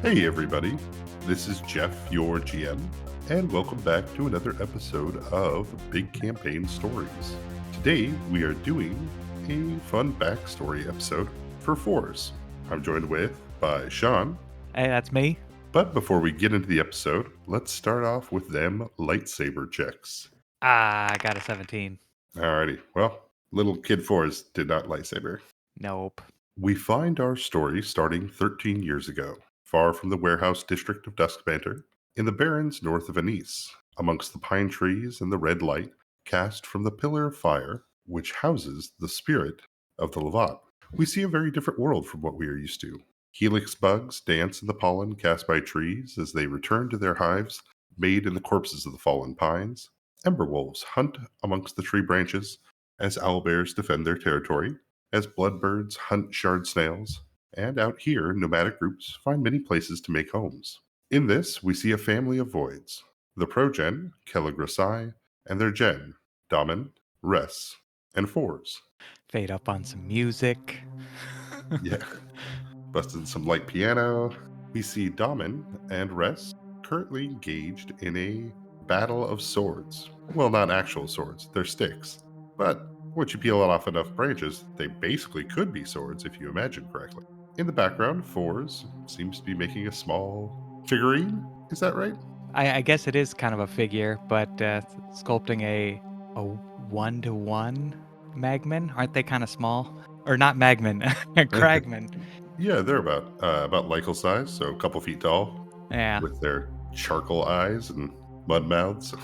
Hey everybody, this is Jeff, your GM, and welcome back to another episode of Big Campaign Stories. Today we are doing a fun backstory episode for Fours. I'm joined by Sean, Hey, that's me. but before we get into the episode, let's start off with them lightsaber checks. I got a 17. Alrighty, well, little kid Fours did not lightsaber. Nope. We find our story starting 13 years ago, far from the warehouse district of Duskbanter, in the barrens north of Anise, amongst the pine trees and the red light cast from the pillar of fire which houses the spirit of the Levat. We see a very different world from what we are used to. Helix bugs dance in the pollen cast by trees as they return to their hives made in the corpses of the fallen pines. Ember wolves hunt amongst the tree branches as owlbears defend their territory, as bloodbirds hunt shard snails, and out here, nomadic groups find many places to make homes. In this, we see a family of voids, the progen, Kel'a, and their gen, Damen, Res, and Fours. Fade up on some music. Yeah, busted some light piano. We see Damen and Res currently engaged in a battle of swords. Well, not actual swords, they're sticks. But once you peel off enough branches, they basically could be swords if you imagine correctly. In the background, Fours seems to be making a small figurine. Is that right? I guess it is kind of a figure, but sculpting a 1-to-1 Magman. Aren't they kind of small? Or not Magman, Cragman. Yeah, they're about Lycal size, so a couple feet tall, Yeah, with their charcoal eyes and mud mouths.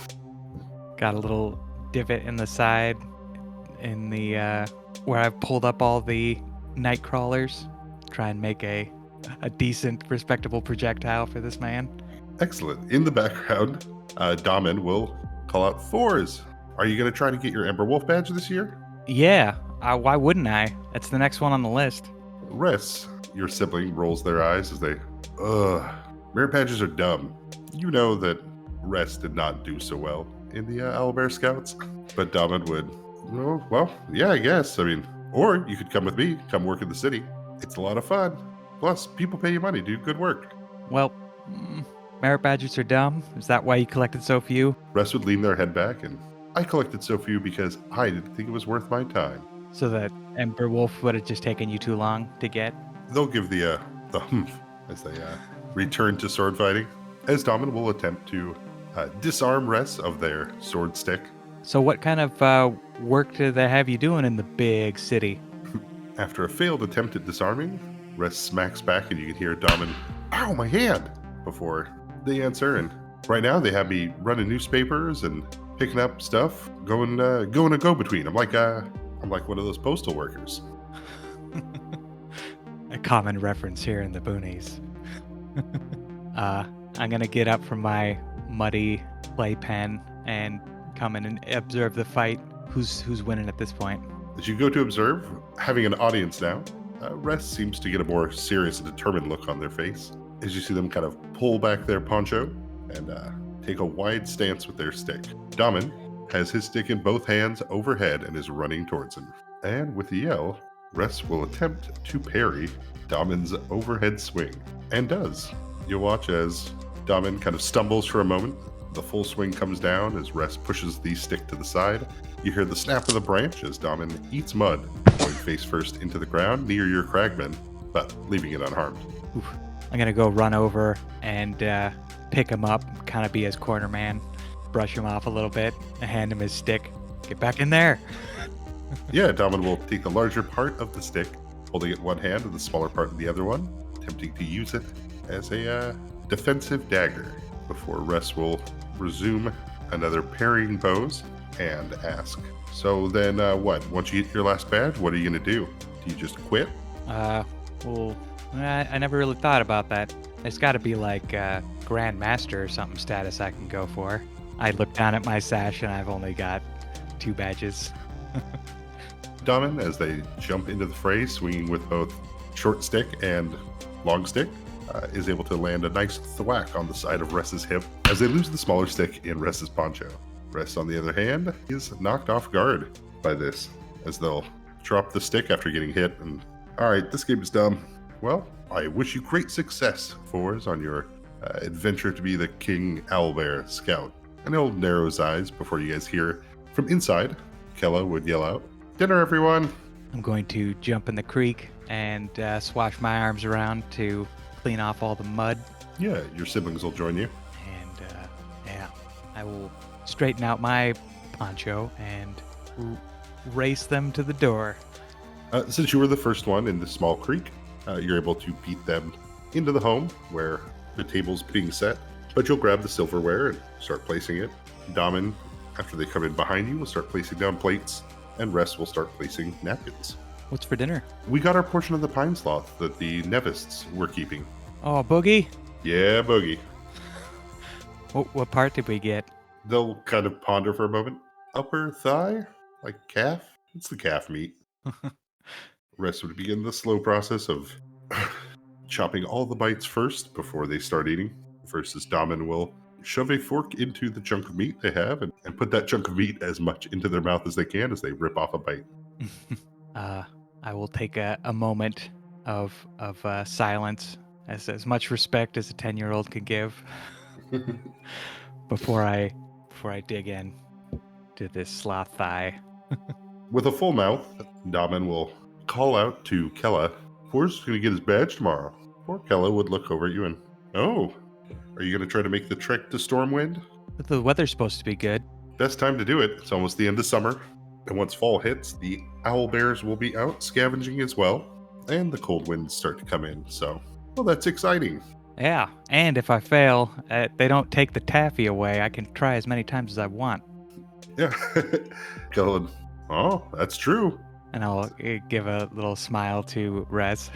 got a little divot in the side in the where I've pulled up all the night crawlers. Try and make a decent, respectable projectile for this man. Excellent. In the background, Damen will call out Fours. Are you going to try to get your Ember Wolf badge this year? Yeah, why wouldn't I? That's the next one on the list. Res, your sibling, rolls their eyes as they, merit badges are dumb. You know that Res did not do so well in the Owlbear Scouts, but Damen would, oh, well, yeah, I guess. I mean, or you could come with me, come work in the city. It's a lot of fun. Plus, people pay you money, do good work. Well, merit badges are dumb. Is that why you collected so few? Res would lean their head back, and I collected so few because I didn't think it was worth my time. So that Ember Wolf would have just taken you too long to get? They'll give the humph as they return to sword fighting, as Damen will attempt to disarm Res of their sword stick. So what kind of work do they have you doing in the big city? After a failed attempt at disarming, Res smacks back and you can hear Damen, ow, my hand, before they answer. And right now they have me running newspapers and picking up stuff, going a go-between. I'm like one of those postal workers. A common reference here in the boonies. I'm gonna get up from my muddy playpen and come in and observe the fight. Who's winning at this point? As you go to observe, having an audience now, Res seems to get a more serious and determined look on their face as you see them kind of pull back their poncho and take a wide stance with their stick. Damen has his stick in both hands overhead and is running towards him. And with a yell, Res will attempt to parry Damen's overhead swing, and does. You'll watch as Damen kind of stumbles for a moment. The full swing comes down as Res pushes the stick to the side. You hear the snap of the branch as Damen eats mud, going face first into the ground near your Cragman, but leaving it unharmed. Oof. I'm gonna go run over and pick him up, kind of be his corner man, brush him off a little bit, and hand him his stick. Get back in there. Yeah, Damen will take the larger part of the stick, holding it in one hand and the smaller part in the other one, attempting to use it as a defensive dagger, before Res will resume another parrying pose and ask, so then what? Once you get your last badge, what are you going to do? Do you just quit? Well, I never really thought about that. It's got to be like Grand Master or something status I can go for. I look down at my sash and I've only got 2 badges. Damen, as they jump into the fray, swinging with both short stick and long stick, is able to land a nice thwack on the side of Res's hip as they lose the smaller stick in Res's poncho. Res, on the other hand, is knocked off guard by this, as they'll drop the stick after getting hit and, alright, this game is dumb. Well, I wish you great success, Fours, on your adventure to be the King Owlbear Scout. And he'll narrow his eyes before you guys hear from inside. Kel'a would yell out, "Dinner, everyone!" I'm going to jump in the creek and swash my arms around to clean off all the mud. Yeah, your siblings will join you. And yeah, I will straighten out my poncho and race them to the door. Since you were the first one in the small creek, you're able to beat them into the home where the table's being set. But you'll grab the silverware and start placing it. Damen, after they come in behind you, will start placing down plates, and Rest will start placing napkins. What's for dinner? We got our portion of the pine sloth that the Nevists were keeping. Oh, Boogie? Yeah, Boogie. What part did we get? They'll kind of ponder for a moment. Upper thigh? Like calf? It's the calf meat. Rest would begin the slow process of chopping all the bites first before they start eating. Versus Damen will shove a fork into the chunk of meat they have and put that chunk of meat as much into their mouth as they can as they rip off a bite. I will take a moment of silence, as much respect as a 10-year-old can give, before I dig in to this sloth thigh. With a full mouth, Damen will call out to Kel'a, "Forrest's going to get his badge tomorrow." Or Kel'a would look over at you and, "Oh, are you going to try to make the trek to Stormwind?" But the weather's supposed to be good. Best time to do it. It's almost the end of summer. And once fall hits, the owl bears will be out scavenging as well. And the cold winds start to come in. So, well, that's exciting. Yeah, and if I fail, they don't take the taffy away. I can try as many times as I want. Yeah. Kel'a, "Oh, that's true." And I'll give a little smile to Rez.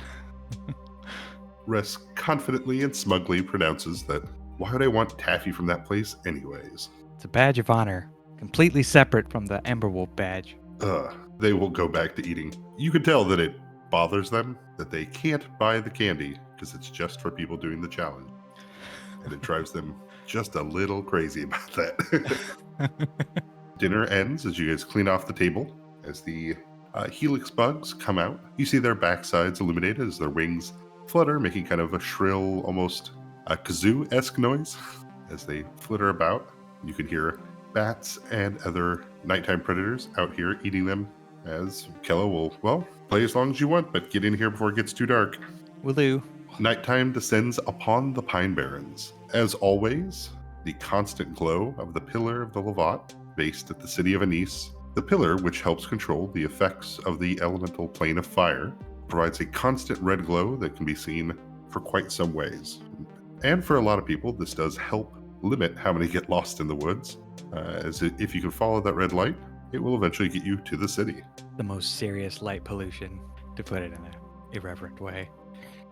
Ress confidently and smugly pronounces that, "Why would I want taffy from that place anyways?" It's a badge of honor, completely separate from the Emberwolf badge. They will go back to eating. You can tell that it bothers them that they can't buy the candy because it's just for people doing the challenge. And it drives them just a little crazy about that. Dinner ends as you guys clean off the table. As the helix bugs come out, you see their backsides illuminated as their wings flutter, making kind of a shrill, almost a kazoo-esque noise as they flitter about. You can hear bats and other nighttime predators out here eating them, as Kel'a will, well, play as long as you want, but get in here before it gets too dark. Will do. Nighttime descends upon the Pine Barrens. As always, the constant glow of the Pillar of the Levat, based at the city of Anise. The pillar, which helps control the effects of the elemental plane of fire, provides a constant red glow that can be seen for quite some ways. And for a lot of people, this does help limit how many get lost in the woods, as if you can follow that red light, it will eventually get you to the city. The most serious light pollution, to put it in an irreverent way.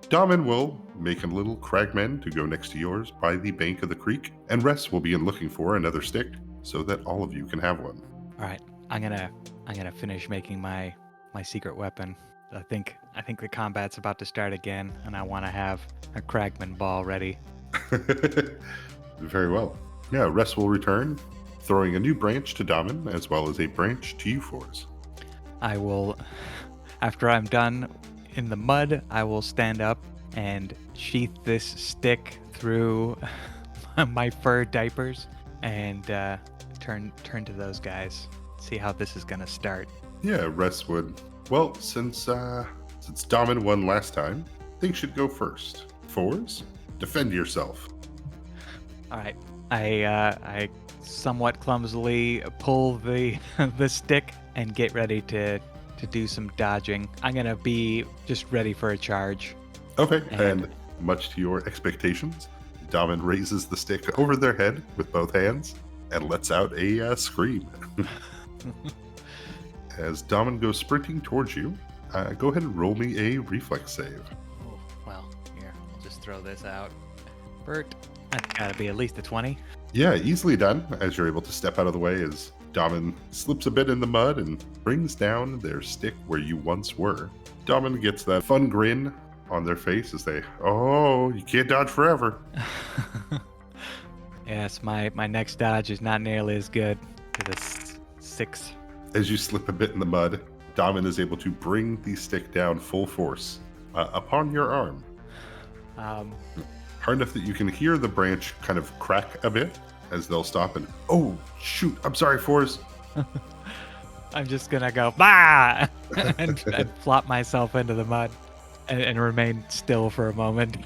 Damen will make a little cragmen to go next to yours by the bank of the creek, and Rest will begin looking for another stick so that all of you can have one. All right, I'm gonna finish making my secret weapon. I think the combat's about to start again, and I want to have a Cragman ball ready. Very well. Yeah, Rest will return, throwing a new branch to Damen as well as a branch to you fours. I will, after I'm done in the mud, I will stand up and sheath this stick through my fur diapers and turn to those guys. See how this is gonna start. Yeah, Rest would. Well, since Damen won last time, they should go first. Fours, defend yourself. All right. I somewhat clumsily pull the the stick and get ready to do some dodging. I'm gonna be just ready for a charge. Okay, and much to your expectations, Damen raises the stick over their head with both hands and lets out a scream. As Damen goes sprinting towards you, go ahead and roll me a reflex save. Oh, well, here, I'll just throw this out. Bert, that's gotta be at least a 20. Yeah, easily done, as you're able to step out of the way as Damen slips a bit in the mud and brings down their stick where you once were. Damen gets that fun grin on their face as they, "Oh, you can't dodge forever." Yes, my next dodge is not nearly as good to this 6. As you slip a bit in the mud, Damen is able to bring the stick down full force upon your arm. Um, Hard enough that you can hear the branch kind of crack a bit as they'll stop and, oh, shoot, I'm sorry, Forrest. I'm just gonna go bah and flop myself into the mud and remain still for a moment.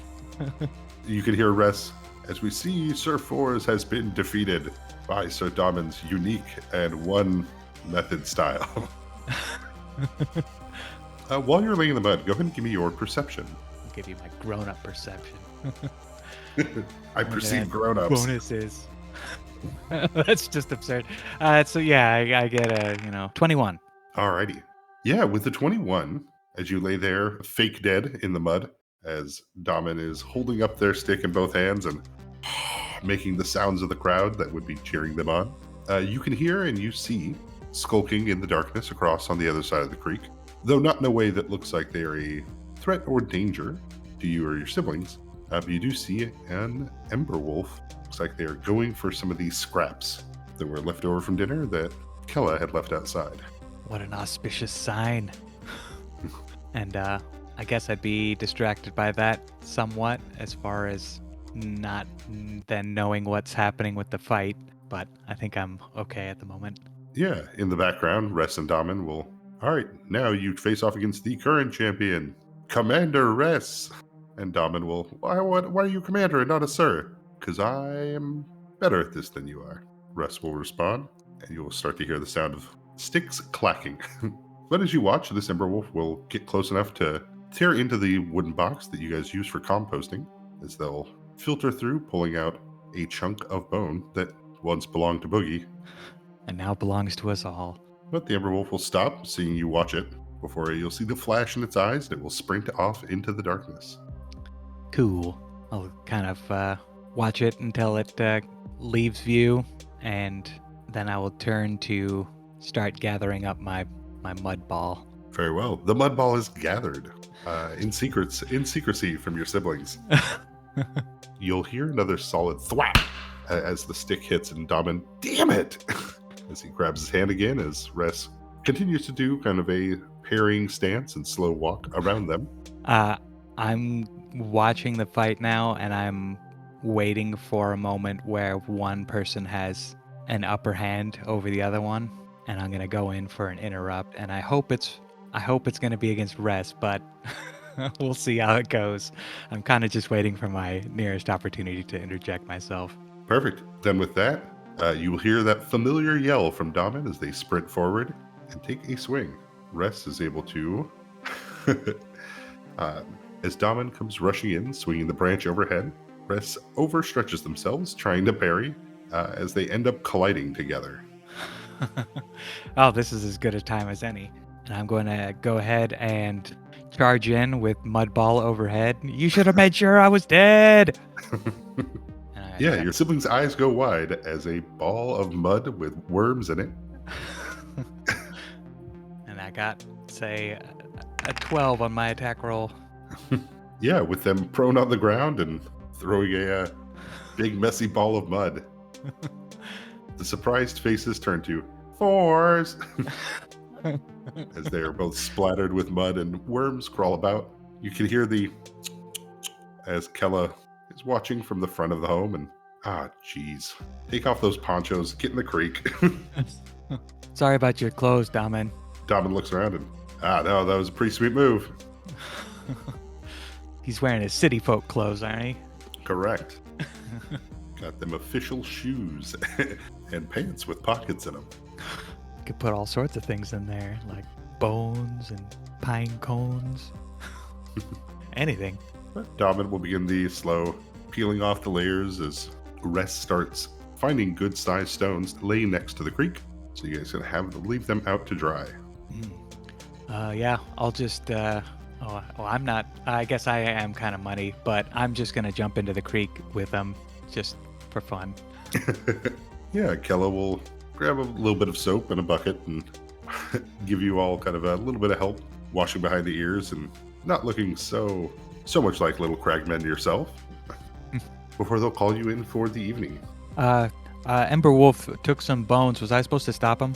You can hear Ress, as we see Sir Forrest has been defeated by Sir Damon's unique and one method style. While you're laying in the mud, go ahead and give me your perception. I'll give you my grown-up perception. I perceive grown-ups. Bonuses. That's just absurd. So yeah, I get a 21. Alrighty. Yeah, with the 21, as you lay there, fake dead in the mud, as Daman is holding up their stick in both hands and making the sounds of the crowd that would be cheering them on, you can hear and you see, skulking in the darkness across on the other side of the creek, though not in a way that looks like they're a threat or danger to you or your siblings, but you do see an ember wolf. Looks like they are going for some of these scraps that were left over from dinner that Kel'a had left outside. What an auspicious sign. And I guess I'd be distracted by that somewhat as far as not then knowing what's happening with the fight, but I think I'm okay at the moment. Yeah, in the background, Ress and Daman will. All right, now you face off against the current champion, Commander Ress. And Daman will. Why are you commander and not a sir? Because I am better at this than you are. Ress will respond, and you will start to hear the sound of sticks clacking. But as you watch, this ember wolf will get close enough to tear into the wooden box that you guys use for composting, as they'll filter through, pulling out a chunk of bone that once belonged to Boogie. And now belongs to us all. But the ember wolf will stop, seeing you watch it. Before you'll see the flash in its eyes, and it will sprint off into the darkness. Cool. I'll kind of watch it until it leaves view, and then I will turn to start gathering up my mud ball. Very well. The mud ball is gathered in secrecy from your siblings. You'll hear another solid thwap as the stick hits, and Daman, damn it! As he grabs his hand again, as Ress continues to do kind of a parrying stance and slow walk around them. I'm watching the fight now, and I'm waiting for a moment where one person has an upper hand over the other one, and I'm gonna go in for an interrupt. And I hope it's gonna be against Ress, but we'll see how it goes. I'm kind of just waiting for my nearest opportunity to interject myself. Perfect. Then with that, you will hear that familiar yell from Daman as they sprint forward and take a swing. Ress is able to. As Daman comes rushing in, swinging the branch overhead, Ress overstretches themselves, trying to parry, as they end up colliding together. Oh, this is as good a time as any. And I'm going to go ahead and charge in with mud ball overhead. You should have made sure I was dead. Yeah, your siblings' eyes go wide as a ball of mud with worms in it. And I got, say, a 12 on my attack roll. Yeah, with them prone on the ground and throwing a big messy ball of mud. The surprised faces turn to Fours as they are both splattered with mud and worms crawl about. You can hear the as Kel'a is watching from the front of the home and jeez. Take off those ponchos, get in the creek. Sorry about your clothes, Daman. Daman looks around and no, that was a pretty sweet move. He's wearing his city folk clothes, aren't he? Correct. Got them official shoes and pants with pockets in them. Could put all sorts of things in there, like bones and pine cones. Anything. Daman will begin the slow peeling off the layers as Ress starts finding good-sized stones to lay next to the creek. So you guys gonna leave them out to dry. Yeah, I'll just I'm not, I guess I am kind of muddy, but I'm just gonna jump into the creek with them just for fun. Yeah, Kel'a will grab a little bit of soap and a bucket and give you all kind of a little bit of help washing behind the ears and not looking so much like little cragmen yourself before they'll call you in for the evening. Ember Wolf took some bones. Was I supposed to stop him?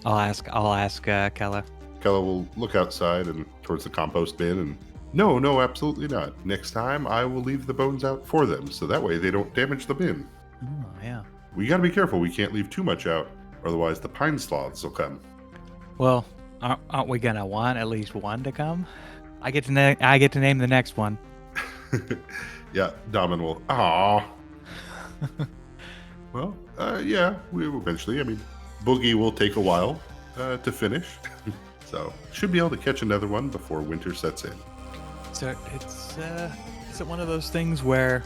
I'll ask Kel'a. Kel'a will look outside and towards the compost bin and No, no, absolutely not. Next time, I will leave the bones out for them, so that way they don't damage the bin. Oh, yeah. We gotta be careful. We can't leave too much out, otherwise the pine sloths will come. Well, aren't we gonna want at least one to come? I get to name the next one. Yeah, Daman will. Aw. Well, yeah, we will eventually. I mean, Boogie will take a while to finish, so should be able to catch another one before winter sets in. So is it one of those things where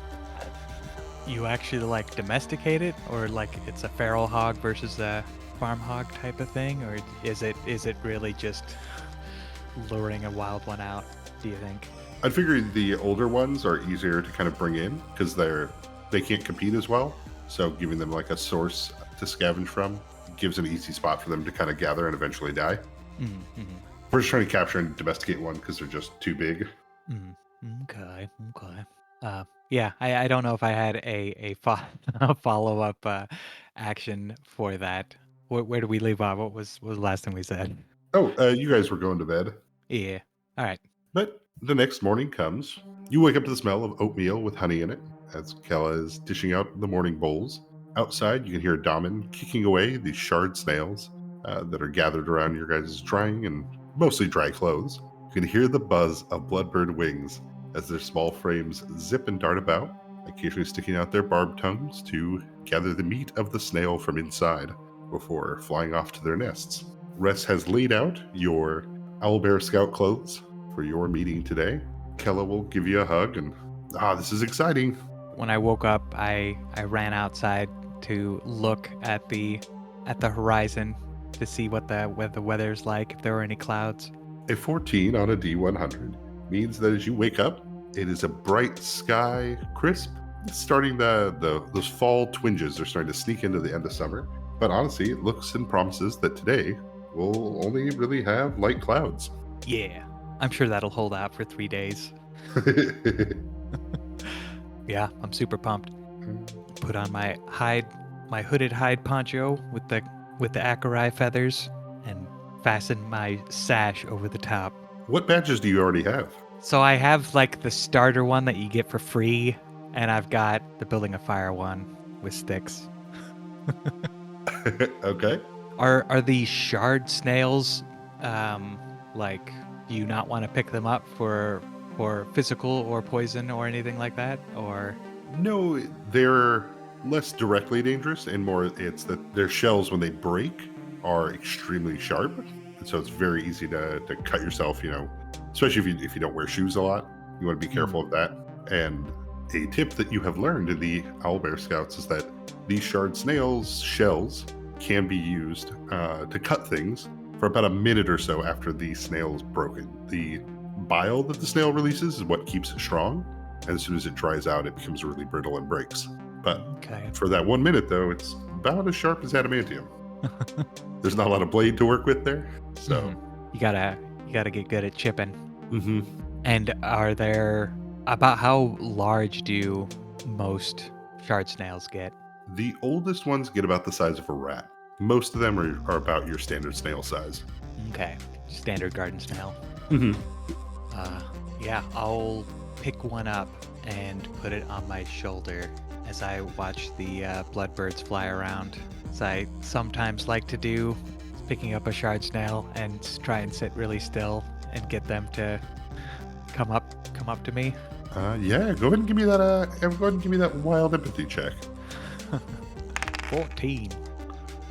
you actually like domesticate it, or like it's a feral hog versus a farm hog type of thing, or is it really just luring a wild one out? Do you think? I'd figure the older ones are easier to kind of bring in because they can't compete as well. So giving them like a source to scavenge from gives an easy spot for them to kind of gather and eventually die. Mm-hmm. We're just trying to capture and domesticate one because they're just too big. Okay. Yeah, I don't know if I had a follow up action for that. Where do we leave off? What was the last thing we said? Oh, you guys were going to bed. Yeah. All right. But the next morning comes. You wake up to the smell of oatmeal with honey in it as Kel'a is dishing out the morning bowls. Outside, you can hear Daman kicking away the shard snails that are gathered around your guys' drying and mostly dry clothes. You can hear the buzz of bloodbird wings as their small frames zip and dart about, occasionally sticking out their barbed tongues to gather the meat of the snail from inside before flying off to their nests. Ress has laid out your Owlbear Scout clothes for your meeting today. Kel'a will give you a hug and, this is exciting. When I woke up, I ran outside to look at the horizon to see what the weather's like, if there were any clouds. A 14 on a D100 means that as you wake up, it is a bright sky, crisp. It's starting those fall twinges are starting to sneak into the end of summer. But honestly, it looks and promises that today we'll only really have light clouds. Yeah, I'm sure that'll hold out for 3 days. Yeah, I'm super pumped. Put on my hooded hide poncho with the acari feathers and fasten my sash over the top. What badges do you already have? So I have like the starter one that you get for free, and I've got the building a fire one with sticks. Okay. Are these shard snails like, do you not want to pick them up for physical or poison or anything like that? Or No, they're less directly dangerous and more it's that their shells when they break are extremely sharp. And so it's very easy to cut yourself, especially if you don't wear shoes a lot. You want to be careful of that. And a tip that you have learned in the Owlbear Scouts is that these shard snails' shells can be used to cut things for about a minute or so after the snail is broken. The bile that the snail releases is what keeps it strong. And as soon as it dries out, it becomes really brittle and breaks. But for that 1 minute, though, it's about as sharp as adamantium. There's not a lot of blade to work with there, so you gotta get good at chipping. Mm-hmm. And about how large do most shard snails get? The oldest ones get about the size of a rat. Most of them are about your standard snail size. Okay, standard garden snail. Mm-hmm. Yeah, I'll pick one up and put it on my shoulder as I watch the bloodbirds fly around. As I sometimes like to do, picking up a shard snail and try and sit really still and get them to come up to me. Yeah, go ahead and give me that. Go ahead and give me that wild empathy check. 14.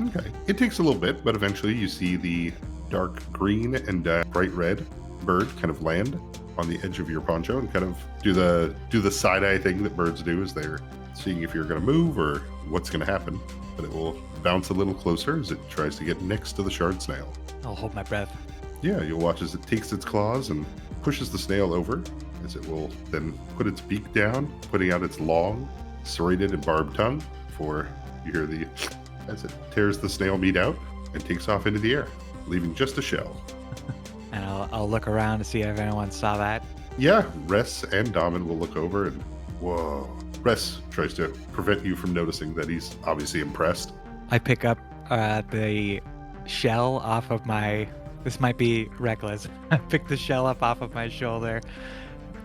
Okay, it takes a little bit, but eventually you see the dark green and bright red bird kind of land on the edge of your poncho and kind of do the side eye thing that birds do as they're seeing if you're going to move or what's going to happen. But it will bounce a little closer as it tries to get next to the shard snail. I'll hold my breath. Yeah, you'll watch as it takes its claws and pushes the snail over, as it will then put its beak down, putting out its long, serrated and barbed tongue before you hear as it tears the snail meat out and takes off into the air, leaving just a shell. And I'll look around to see if anyone saw that. Yeah, Ress and Daman will look over and, whoa. Ress tries to prevent you from noticing that he's obviously impressed. I pick up the shell off of my... This might be reckless. I pick the shell up off of my shoulder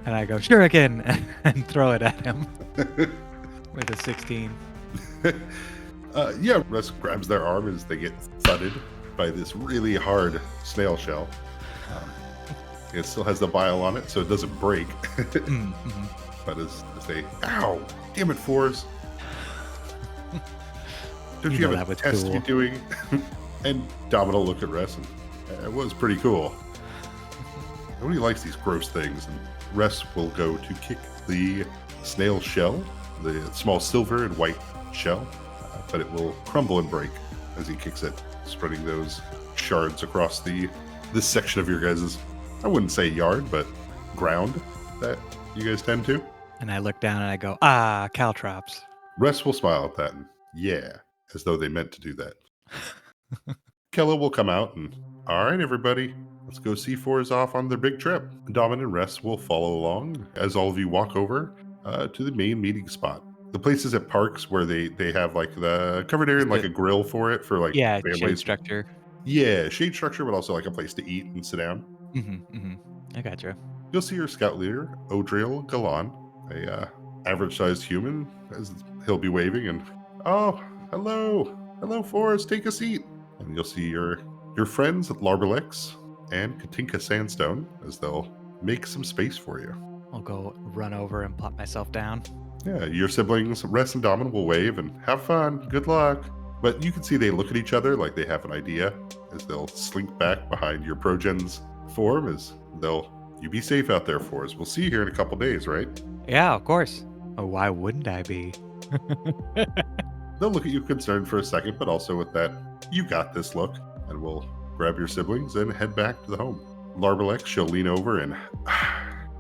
And I go, sure again, and throw it at him with a 16. Yeah, Russ grabs their arm as they get thudded by this really hard snail shell. Um, it still has the bile on it, so it doesn't break. Mm-hmm. But as they, ow, damn it, Fours. Don't you know have that a was test cool. you're doing? And Domino look at Ress, and it was pretty cool. Nobody likes these gross things. And Ress will go to kick the snail shell, the small silver and white shell, but it will crumble and break as he kicks it, spreading those shards across this section of your guys', I wouldn't say yard, but ground that you guys tend to. And I look down and I go, caltrops. Ress will smile at that and yeah, as though they meant to do that. Kel'a will come out and, all right, everybody, let's go see Fours off on their big trip. Domin and Ress will follow along as all of you walk over to the main meeting spot. The places at parks where they have like the covered area Is and like it- a grill for it for like Yeah, shade families. structure. Yeah, shade structure, but also like a place to eat and sit down. I gotcha. You'll see your scout leader, Odriel Galan, a average-sized human, as he'll be waving and, oh, hello, Forrest, take a seat. And you'll see your friends at Larbalix and Katinka Sandstone as they'll make some space for you. I'll go run over and plop myself down. Yeah, your siblings, Ress and Domin, will wave and have fun, good luck. But you can see they look at each other like they have an idea as they'll slink back behind your progen's form as you be safe out there for us. We'll see you here in a couple days, right? Yeah, of course. Oh, why wouldn't I be? They'll look at you concerned for a second, but also with that, you got this look, and we'll grab your siblings and head back to the home. Larbalek, she'll lean over and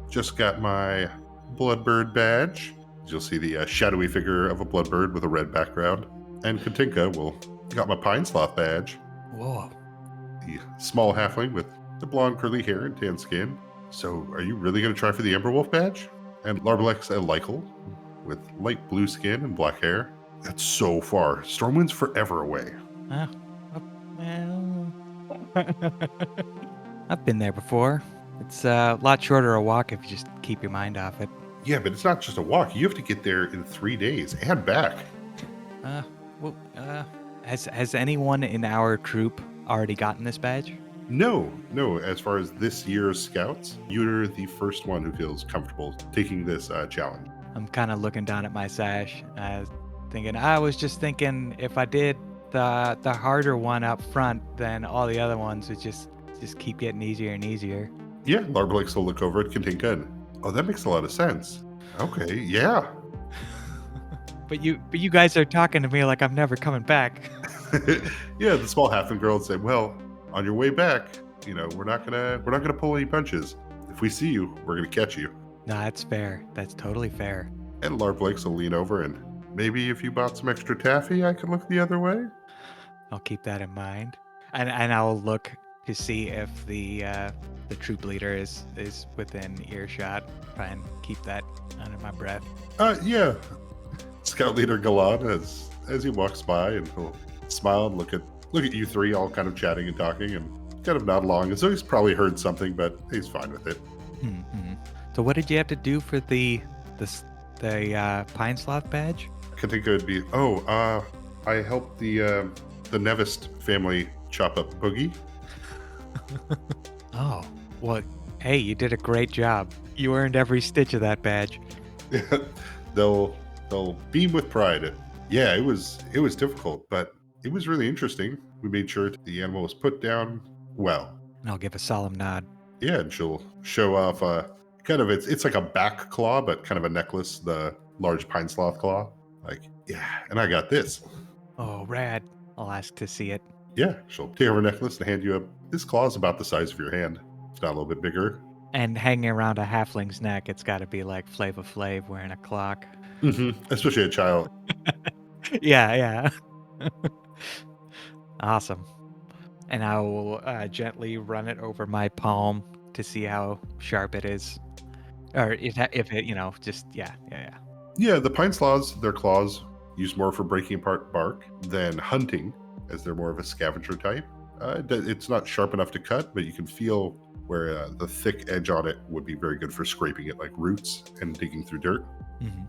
just got my Bloodbird badge. You'll see the shadowy figure of a Bloodbird with a red background. And Katinka will got my Pine Sloth badge. Whoa. The small halfling with the blonde curly hair and tan skin. So, are you really going to try for the Emberwolf badge? And Larbalek's a Lykel with light blue skin and black hair. That's so far. Stormwind's forever away. Well, I've been there before. It's a lot shorter a walk if you just keep your mind off it. Yeah, but it's not just a walk. You have to get there in 3 days and back. Has anyone in our troop already gotten this badge? No. As far as this year's scouts, you're the first one who feels comfortable taking this challenge. I'm kind of looking down at my sash, I was just thinking if I did the harder one up front, then all the other ones would just keep getting easier and easier. Yeah, Larbalix will look over at Katinka and, oh, that makes a lot of sense. Okay, yeah. But you guys are talking to me like I'm never coming back. Yeah, the small halfling girl would say, well, on your way back, we're not gonna pull any punches. If we see you, we're gonna catch you. Nah, that's fair. That's totally fair. And Larbalix will lean over and, maybe if you bought some extra taffy, I could look the other way. I'll keep that in mind. And I'll look to see if the troop leader is within earshot. Try and keep that under my breath. Yeah. Scout leader Galan as he walks by, and he'll smile and look at you three all kind of chatting and talking and kind of nod along as though he's probably heard something, but he's fine with it. Mm-hmm. So what did you have to do for the Pine Sloth badge? Katinka would be, I helped the Nevist family chop up Boogie. Oh, well, hey, you did a great job. You earned every stitch of that badge. they'll beam with pride. Yeah, it was difficult, but it was really interesting. We made sure the animal was put down well. And I'll give a solemn nod. Yeah, and she'll show off kind of it's like a back claw, but kind of a necklace, the large pine sloth claw. Like, yeah, and I got this. Oh, rad. I'll ask to see it. Yeah, she'll take her necklace and hand you this claw is about the size of your hand. It's not a little bit bigger. And hanging around a halfling's neck, it's got to be like Flava Flav wearing a clock. Mm-hmm. Especially a child. Yeah. Awesome. And I will gently run it over my palm to see how sharp it is. Or if it, just, yeah. Yeah, the pine sloths, their claws used more for breaking apart bark than hunting, as they're more of a scavenger type. It's not sharp enough to cut, but you can feel where the thick edge on it would be very good for scraping it like roots and digging through dirt. Hmm.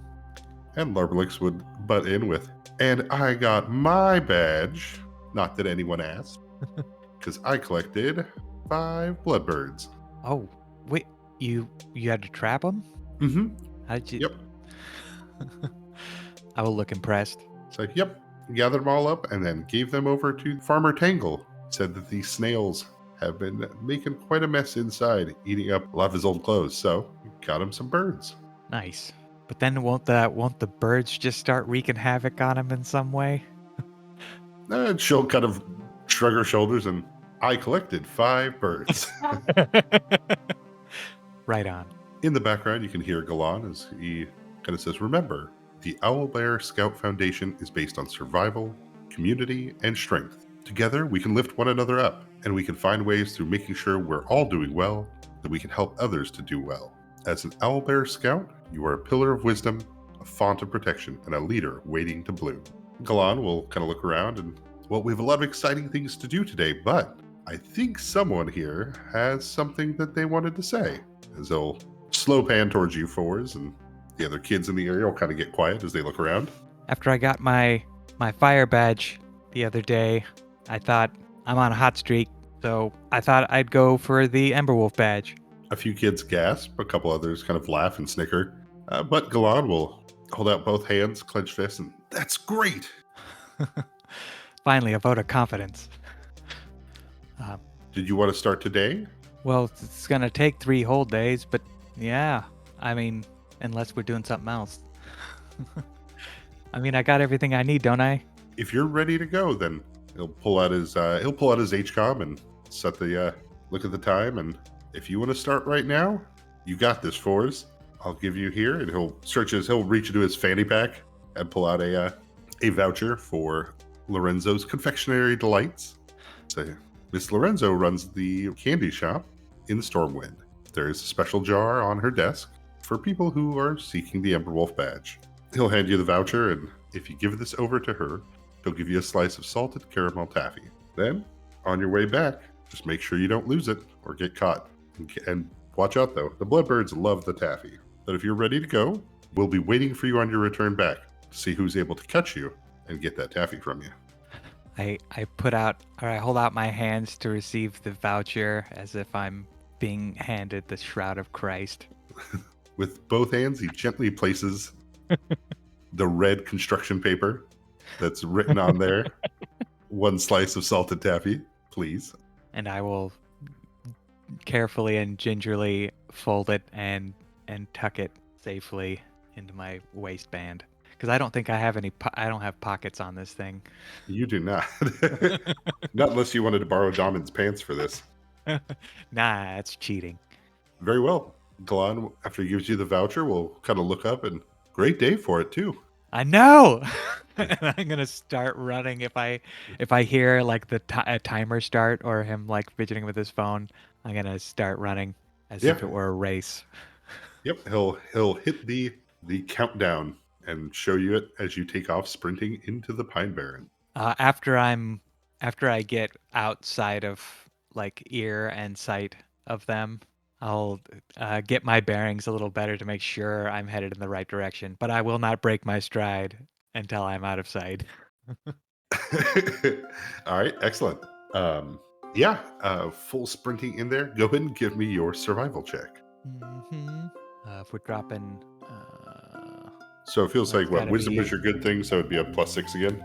And Larbalix would butt in with, "And I got my badge, not that anyone asked, because I collected 5 bloodbirds." Oh, wait, you had to trap them? Mm-hmm. How did you? Yep. I will look impressed. So, yep. Gathered them all up and then gave them over to Farmer Tangle. Said that the snails have been making quite a mess inside, eating up a lot of his old clothes. So, got him some birds. Nice. But then won't the birds just start wreaking havoc on him in some way? And she'll kind of shrug her shoulders and, "I collected 5 birds." Right on. In the background, you can hear Galan as he kind of says, "Remember, the Owlbear Scout Foundation is based on survival, community, and strength. Together, we can lift one another up, and we can find ways through making sure we're all doing well, that we can help others to do well. As an Owlbear Scout, you are a pillar of wisdom, a font of protection, and a leader waiting to bloom." Galan will kind of look around and, "Well, we have a lot of exciting things to do today, but I think someone here has something that they wanted to say." As they'll slow pan towards you, Fours, and the other kids in the area will kind of get quiet as they look around. After I got my fire badge the other day, I thought I'm on a hot streak, so I thought I'd go for the Emberwolf badge. A few kids gasp, a couple others kind of laugh and snicker, but Galan will hold out both hands, clench fists, and, "That's great!" Finally, a vote of confidence. Did you want to start today? Well, it's gonna take 3 whole days, but yeah, I mean, unless we're doing something else. I mean, I got everything I need, don't I? If you're ready to go, then he'll pull out his HCOM and set the look at the time. And if you want to start right now, you got this, Fours. I'll give you here, and he'll reach into his fanny pack and pull out a voucher for Lorenzo's Confectionery Delights. So Miss Lorenzo runs the candy shop in Stormwind. There is a special jar on her desk for people who are seeking the Emberwolf badge. He'll hand you the voucher, and if you give this over to her, he'll give you a slice of salted caramel taffy. Then, on your way back, just make sure you don't lose it or get caught. And watch out though, the Bloodbirds love the taffy. But if you're ready to go, we'll be waiting for you on your return back to see who's able to catch you and get that taffy from you." I hold out my hands to receive the voucher as if I'm being handed the Shroud of Christ. With both hands, he gently places the red construction paper that's written on there. "1 slice of salted taffy, please." And I will carefully and gingerly fold it and tuck it safely into my waistband. Because I don't think I have I don't have pockets on this thing. You do not. Not unless you wanted to borrow Damon's pants for this. Nah, that's cheating. Very well. Galan, after he gives you the voucher, will kind of look up, and great day for it too. I know. And I'm gonna start running if I hear like a timer start or him like fidgeting with his phone. I'm gonna start running as if it were a race. Yep, he'll hit the countdown and show you it as you take off sprinting into the Pine Barren. After I get outside of like ear and sight of them, I'll get my bearings a little better to make sure I'm headed in the right direction. But I will not break my stride until I'm out of sight. All right, excellent. Full sprinting in there. Go ahead and give me your survival check. Mm-hmm. If we're dropping, So it feels Well, like it's what gotta wisdom be- is your good thing, so it'd be a +6 again.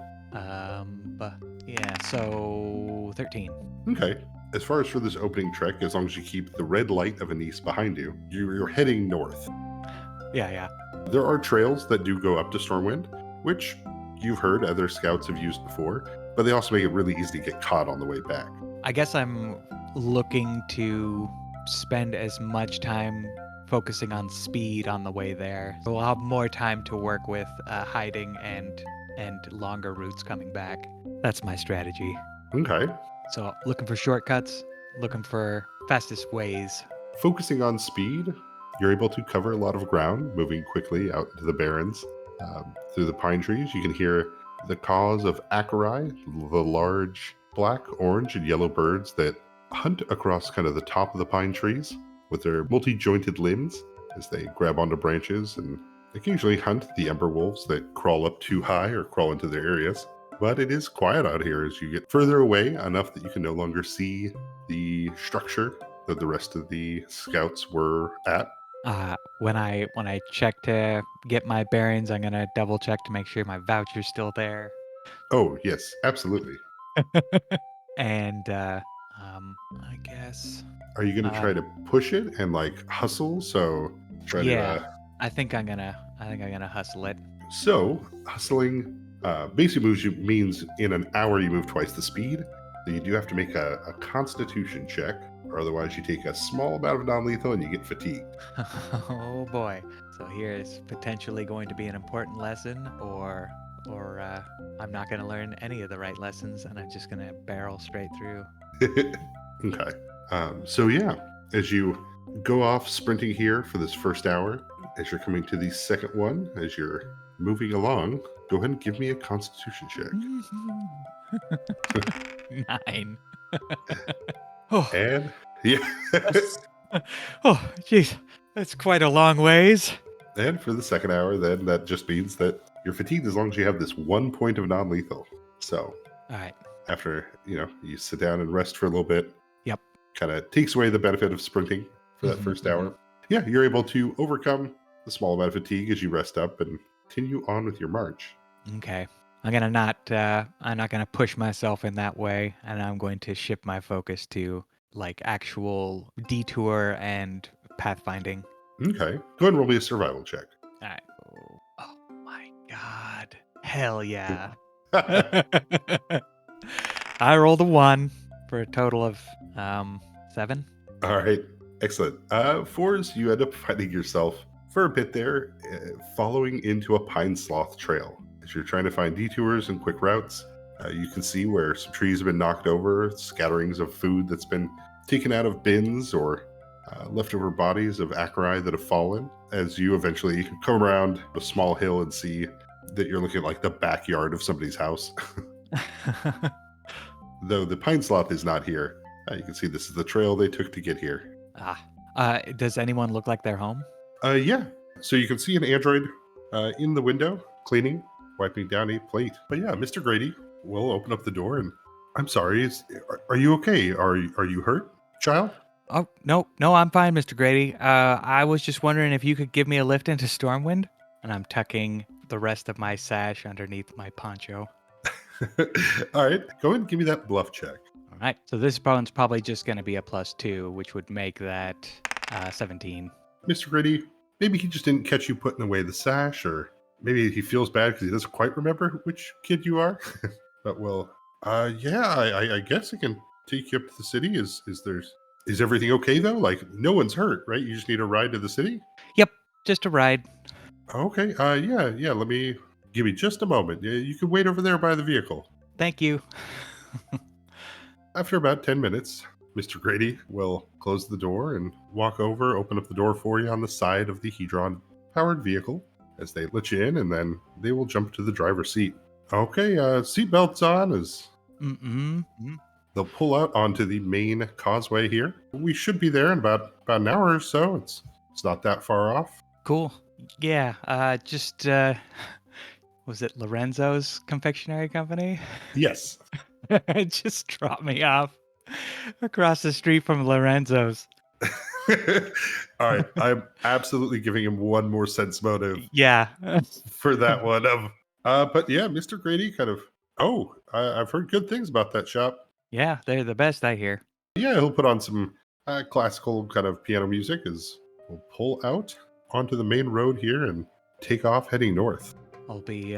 yeah, so 13. Okay. As far as for this opening trek, as long as you keep the red light of Anise behind you, you're heading north. Yeah. There are trails that do go up to Stormwind, which you've heard other scouts have used before, but they also make it really easy to get caught on the way back. I guess I'm looking to spend as much time focusing on speed on the way there. So I'll have more time to work with hiding and longer routes coming back. That's my strategy. Okay. So looking for shortcuts, looking for fastest ways. Focusing on speed, you're able to cover a lot of ground, moving quickly out into the barrens. Through the pine trees, you can hear the caws of Acarai, the large black, orange, and yellow birds that hunt across kind of the top of the pine trees with their multi-jointed limbs as they grab onto branches and occasionally hunt the ember wolves that crawl up too high or crawl into their areas. But it is quiet out here as you get further away enough that you can no longer see the structure that the rest of the scouts were at. When I check to get my bearings, I'm gonna double check to make sure my voucher's still there. Oh, yes, absolutely. And I guess Are you going to uh try to push it and like hustle? So try to yeah, I think I'm gonna hustle it. So, hustling basically means in an hour you move twice the speed. So you do have to make a constitution check, or otherwise you take a small amount of non-lethal and you get fatigued. Oh boy. So here's potentially going to be an important lesson, or I'm not gonna learn any of the right lessons and I'm just gonna barrel straight through. Okay. So yeah, as you go off sprinting here for this first hour, as you're coming to the second one, as you're moving along, go ahead and give me a constitution check. 9. Oh, And yeah. that's, oh, jeez, that's quite a long ways. And for the second hour, then that just means that you're fatigued as long as you have this 1 point of non-lethal. So All right. after you sit down and rest for a little bit, Yep. kind of takes away the benefit of sprinting for that Mhm, first mhm. hour. Yeah, you're able to overcome the small amount of fatigue as you rest up and continue on with your march. Okay. I'm not gonna push myself in that way, and I'm going to shift my focus to like actual detour and pathfinding. Okay, go ahead and roll me a survival check. All right. Oh my god. Hell yeah. All I rolled a 1 for a total of 7. right, excellent. Fours, you end up finding yourself for a bit there, following into a pine sloth trail. As you're trying to find detours and quick routes, you can see where some trees have been knocked over, scatterings of food that's been taken out of bins, or leftover bodies of acri that have fallen. As you eventually come around a small hill and see that you're looking at like the backyard of somebody's house. Though the pine sloth is not here, you can see this is the trail they took to get here. Does anyone look like they're home? Yeah. So you can see an android in the window cleaning, wiping down a plate. But yeah, Mr. Grady will open up the door and I'm sorry. Are you okay? Are you hurt, child? Oh, no, I'm fine, Mr. Grady. I was just wondering if you could give me a lift into Stormwind? And I'm tucking the rest of my sash underneath my poncho. All right, go ahead and give me that bluff check. All right, so this one's probably just going to be a +2, which would make that 17. Mr. Grady, maybe he just didn't catch you putting away the sash, or maybe he feels bad because he doesn't quite remember which kid you are. But well, yeah, I guess I can take you up to the city. Is everything okay though? Like no one's hurt, right? You just need a ride to the city. Yep, just a ride. Okay. Yeah. Let me give me just a moment. Yeah, you can wait over there by the vehicle. Thank you. After about 10 minutes, Mr. Grady will close the door and walk over, open up the door for you on the side of the Hedron powered vehicle as they let you in, and then they will jump to the driver's seat. Okay, seatbelts on as Mm-mm. they'll pull out onto the main causeway here. We should be there in about an hour or so. It's not that far off. Cool. Yeah, was it Lorenzo's confectionery company? Yes. Just drop me off across the street from Lorenzo's. All right, I'm absolutely giving him one more sense motive Yeah. for that one. But yeah, Mr. Grady kind of. Oh, I've heard good things about that shop. Yeah, they're the best, I hear. Yeah, he'll put on some classical kind of piano music as we'll pull out onto the main road here and take off heading north. I'll be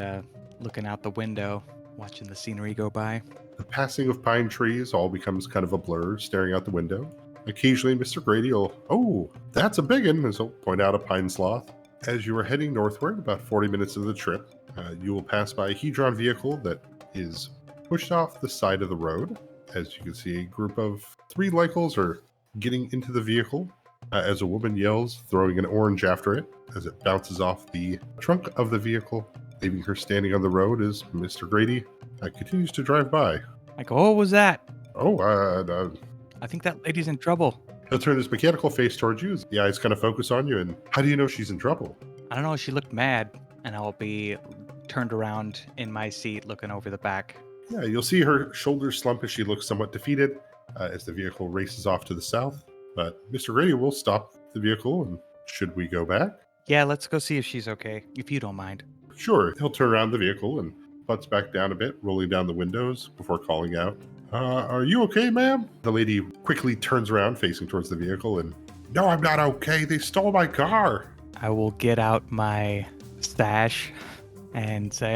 looking out the window, watching the scenery go by. The passing of pine trees all becomes kind of a blur staring out the window. Occasionally, Mr. Grady will, oh, that's a big one, as he'll point out a pine sloth. As you are heading northward, about 40 minutes of the trip, you will pass by a Hedron vehicle that is pushed off the side of the road. As you can see, a group of 3 Lycals are getting into the vehicle as a woman yells, throwing an orange after it as it bounces off the trunk of the vehicle, leaving her standing on the road as Mr. Grady continues to drive by. Like, oh, what was that? Oh, I think that lady's in trouble. He'll turn his mechanical face towards you. The eyes kind of focus on you. And how do you know she's in trouble? I don't know, she looked mad, and I'll be turned around in my seat looking over the back. Yeah, you'll see her shoulders slump as she looks somewhat defeated as the vehicle races off to the south. But Mr. Grady will stop the vehicle. And should we go back? Yeah, let's go see if she's okay, if you don't mind. Sure. He'll turn around the vehicle and butts back down a bit, rolling down the windows before calling out, are you okay, ma'am? The lady quickly turns around, facing towards the vehicle, and, no, I'm not okay. They stole my car. I will get out my stash and say,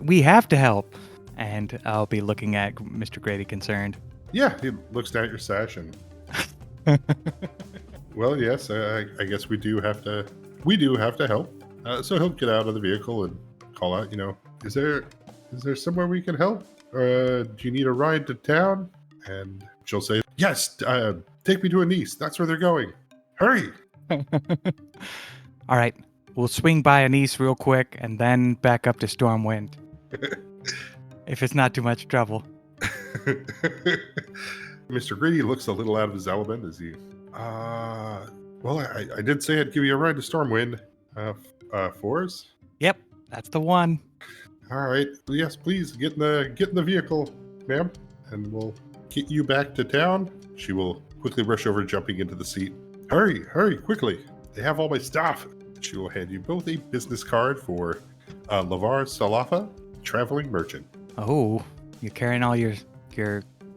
we have to help. And I'll be looking at Mr. Grady concerned. Yeah, he looks down at your sash and, well, yes, I guess we do have to help. So he'll get out of the vehicle and call out, is there somewhere we can help? Do you need a ride to town? And she'll say, yes, take me to a niece. That's where they're going. Hurry. All right, we'll swing by Anise real quick and then back up to Stormwind. If it's not too much trouble. Mr. Grady looks a little out of his element as he, well, I did say I'd give you a ride to Stormwind. Fours? Yep, that's the one. All right. Yes, please get in the vehicle, ma'am, and we'll get you back to town. She will quickly rush over, jumping into the seat. Hurry, quickly. They have all my stuff. She will hand you both a business card for Lavar Salafa, traveling merchant. Oh, you're carrying all your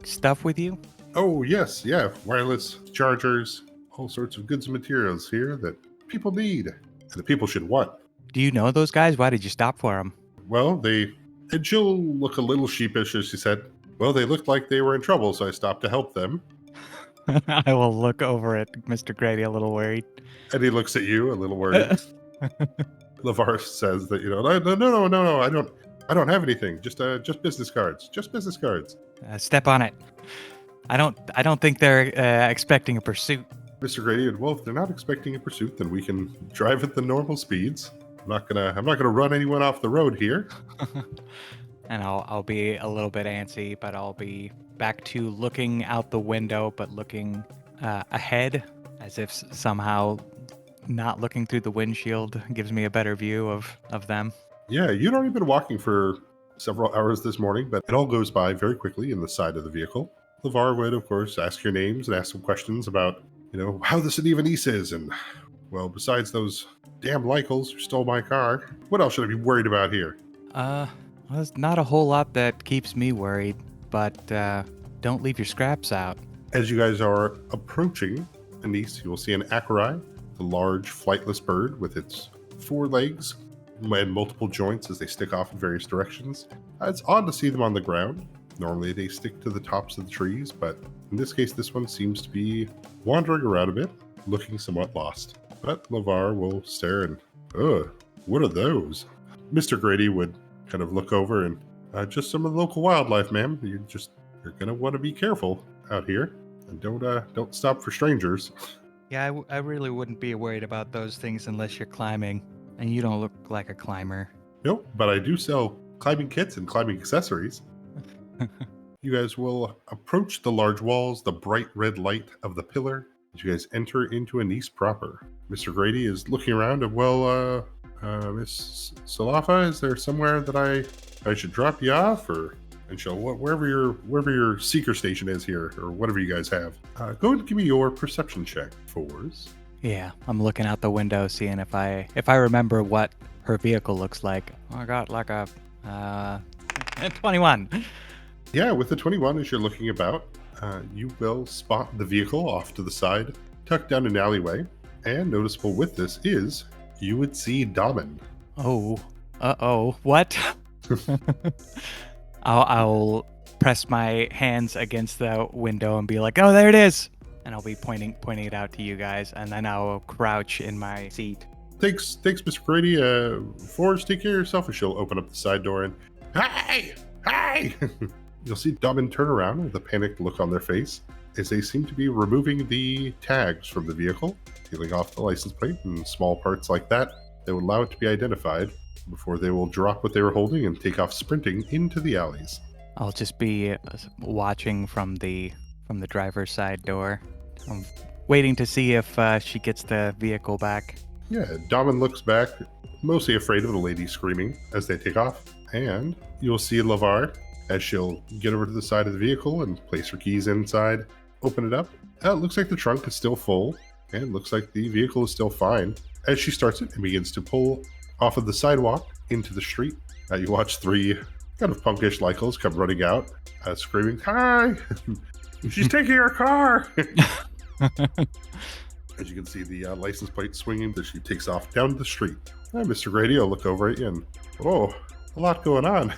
stuff with you? Oh, yes, yeah. Wireless chargers, all sorts of goods and materials here that people need and that people should want. Do you know those guys? Why did you stop for them? Well, and she'll look a little sheepish as she said, well, they looked like they were in trouble, so I stopped to help them. I will look over at Mr. Grady a little worried. And he looks at you a little worried. Lavar says that, no, I don't have anything. Just business cards. Just business cards. Step on it. I don't think they're expecting a pursuit. Mr. Grady, well, if they're not expecting a pursuit, then we can drive at the normal speeds. I'm not gonna run anyone off the road here. And I'll be a little bit antsy, but I'll be back to looking out the window, but looking ahead, as if somehow not looking through the windshield gives me a better view of them. Yeah, you'd already been walking for several hours this morning, but it all goes by very quickly in the side of the vehicle. Lavar would, of course, ask your names and ask some questions about, how the city of Nice is, and, well, besides those damn Lycles who stole my car, what else should I be worried about here? Well, there's not a whole lot that keeps me worried, but don't leave your scraps out. As you guys are approaching Nice, you will see an acari, the large flightless bird with its 4 legs and multiple joints as they stick off in various directions. It's odd to see them on the ground. Normally they stick to the tops of the trees, but in this case this one seems to be wandering around a bit, looking somewhat lost. But Lavar will stare and, what are those? Mr. Grady would kind of look over and, just some of the local wildlife, ma'am. You're gonna want to be careful out here, and don't stop for strangers. Yeah, I really wouldn't be worried about those things unless you're climbing, and you don't look like a climber. Nope, but I do sell climbing kits and climbing accessories. You guys will approach the large walls, the bright red light of the pillar, as you guys enter into Nice proper. Mr. Grady is looking around and, well, Miss Salafa, is there somewhere that I should drop you off, or and she'll wherever your seeker station is here, or whatever you guys have. Go and give me your perception check, Fours. Yeah, I'm looking out the window, seeing if I remember what her vehicle looks like. I got like a 21. Yeah, with the 21, as you're looking about, you will spot the vehicle off to the side, tucked down an alleyway, and noticeable with this is you would see Damen. Oh, what? I'll press my hands against the window and be like, "Oh, there it is!" And I'll be pointing it out to you guys, and then I'll crouch in my seat. Thanks, Mr. Grady. Forrest, take care of yourself, and she'll open up the side door and, hey! You'll see Damen turn around with a panicked look on their face as they seem to be removing the tags from the vehicle, peeling off the license plate and small parts like that would allow it to be identified before they will drop what they were holding and take off sprinting into the alleys. I'll just be watching from the from the driver's side door. I'm waiting to see if she gets the vehicle back. Yeah, Damen looks back, mostly afraid of the lady screaming as they take off. And you'll see Lavar as she'll get over to the side of the vehicle and place her keys inside, open it up. It looks like the trunk is still full, and looks like the vehicle is still fine. As she starts it and begins to pull off of the sidewalk into the street, you watch three kind of punkish Lycos come running out, screaming, "Hi! She's taking our car!" As you can see the license plate swinging as she takes off down the street. Mr. Grady will look over at you and, "Oh, a lot going on."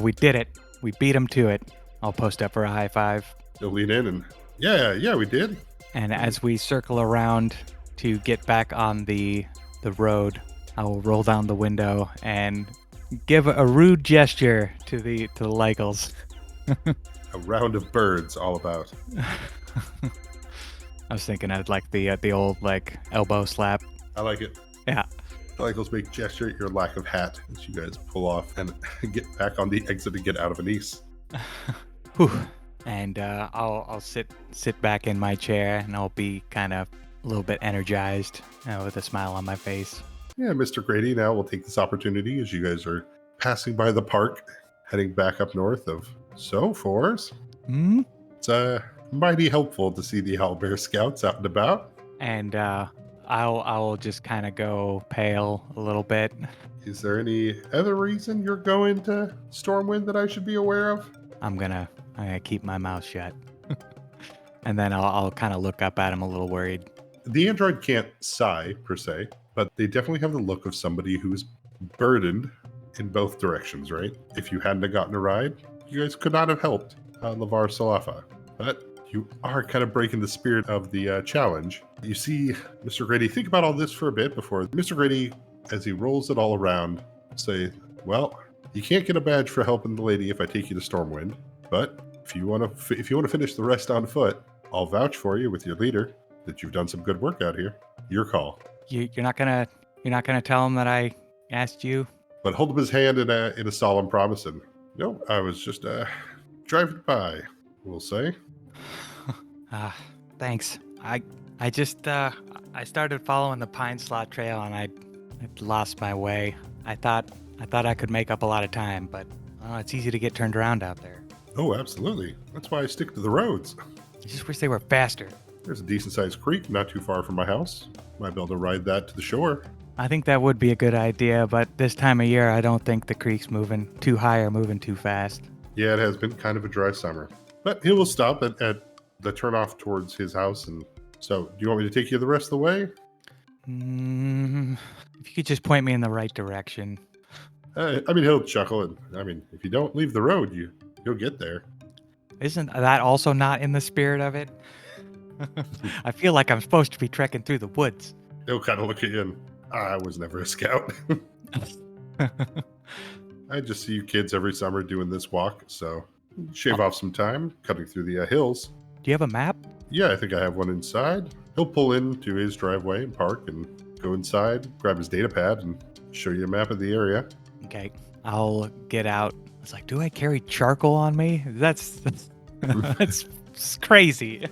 We did it. We beat him to it. I'll post up for a high five. You'll lean in and, yeah, we did. And as we circle around to get back on the road, I will roll down the window and give a rude gesture to the Lycos. A round of birds all about. I was thinking I'd like the old like elbow slap. I like it. Yeah. The Lycos make gesture at your lack of hat as you guys pull off and get back on the exit and get out of Venice. Whew. And I'll sit back in my chair and I'll be kind of a little bit energized with a smile on my face. Yeah, Mr. Grady now will take this opportunity as you guys are passing by the park, heading back up north of Forest. It's mighty helpful to see the Owlbear Scouts out and about. And I'll just kind of go pale a little bit. Is there any other reason you're going to Stormwind that I should be aware of? I'm gonna keep my mouth shut. And then I'll kind of look up at him a little worried. The android can't sigh, per se, but they definitely have the look of somebody who's burdened in both directions, right? If you hadn't have gotten a ride, you guys could not have helped Lavar Salafa. But you are kind of breaking the spirit of the challenge. You see Mr. Grady think about all this for a bit before Mr. Grady, as he rolls it all around, say, "Well, you can't get a badge for helping the lady if I take you to Stormwind, but if you want to finish the rest on foot, I'll vouch for you with your leader that you've done some good work out here. Your call." You're not gonna tell him that I asked you? But hold up his hand in a solemn promise, and no, I was just driving by, we'll say. Thanks. I just I started following the Pine Slot Trail and I'd lost my way. I thought I could make up a lot of time, but it's easy to get turned around out there. Oh, absolutely. That's why I stick to the roads. I just wish they were faster. There's a decent-sized creek not too far from my house. Might be able to ride that to the shore. I think that would be a good idea, but this time of year, I don't think the creek's moving too high or moving too fast. Yeah, it has been kind of a dry summer. But he will stop at the turnoff towards his house. And so, do you want me to take you the rest of the way? If you could just point me in the right direction. He'll chuckle. And if you don't leave the road, you'll get there. Isn't that also not in the spirit of it? I feel like I'm supposed to be trekking through the woods. He'll kind of look at you and, I was never a scout. I just see you kids every summer doing this walk, so shave off some time cutting through the hills. Do you have a map? Yeah, I think I have one inside. He'll pull into his driveway and park and go inside, grab his data pad, and show you a map of the area. Okay, I'll get out. I was like, do I carry charcoal on me? That's crazy.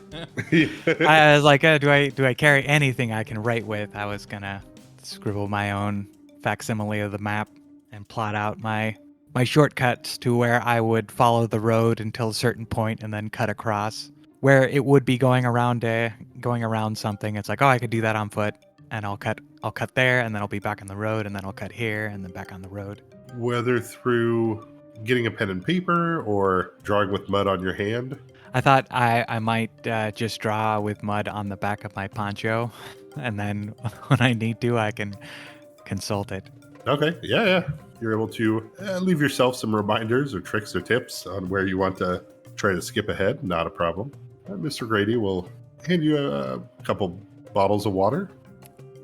I was like, do I carry anything I can write with? I was gonna scribble my own facsimile of the map and plot out my shortcuts to where I would follow the road until a certain point and then cut across where it would be going around something. It's like, oh, I could do that on foot, and I'll cut there, and then I'll be back on the road, and then I'll cut here, and then back on the road. Whether through getting a pen and paper or drawing with mud on your hand. I thought I might just draw with mud on the back of my poncho, and then when I need to, I can consult it. Okay, yeah. You're able to leave yourself some reminders or tricks or tips on where you want to try to skip ahead. Not a problem. Mr. Grady will hand you a couple bottles of water.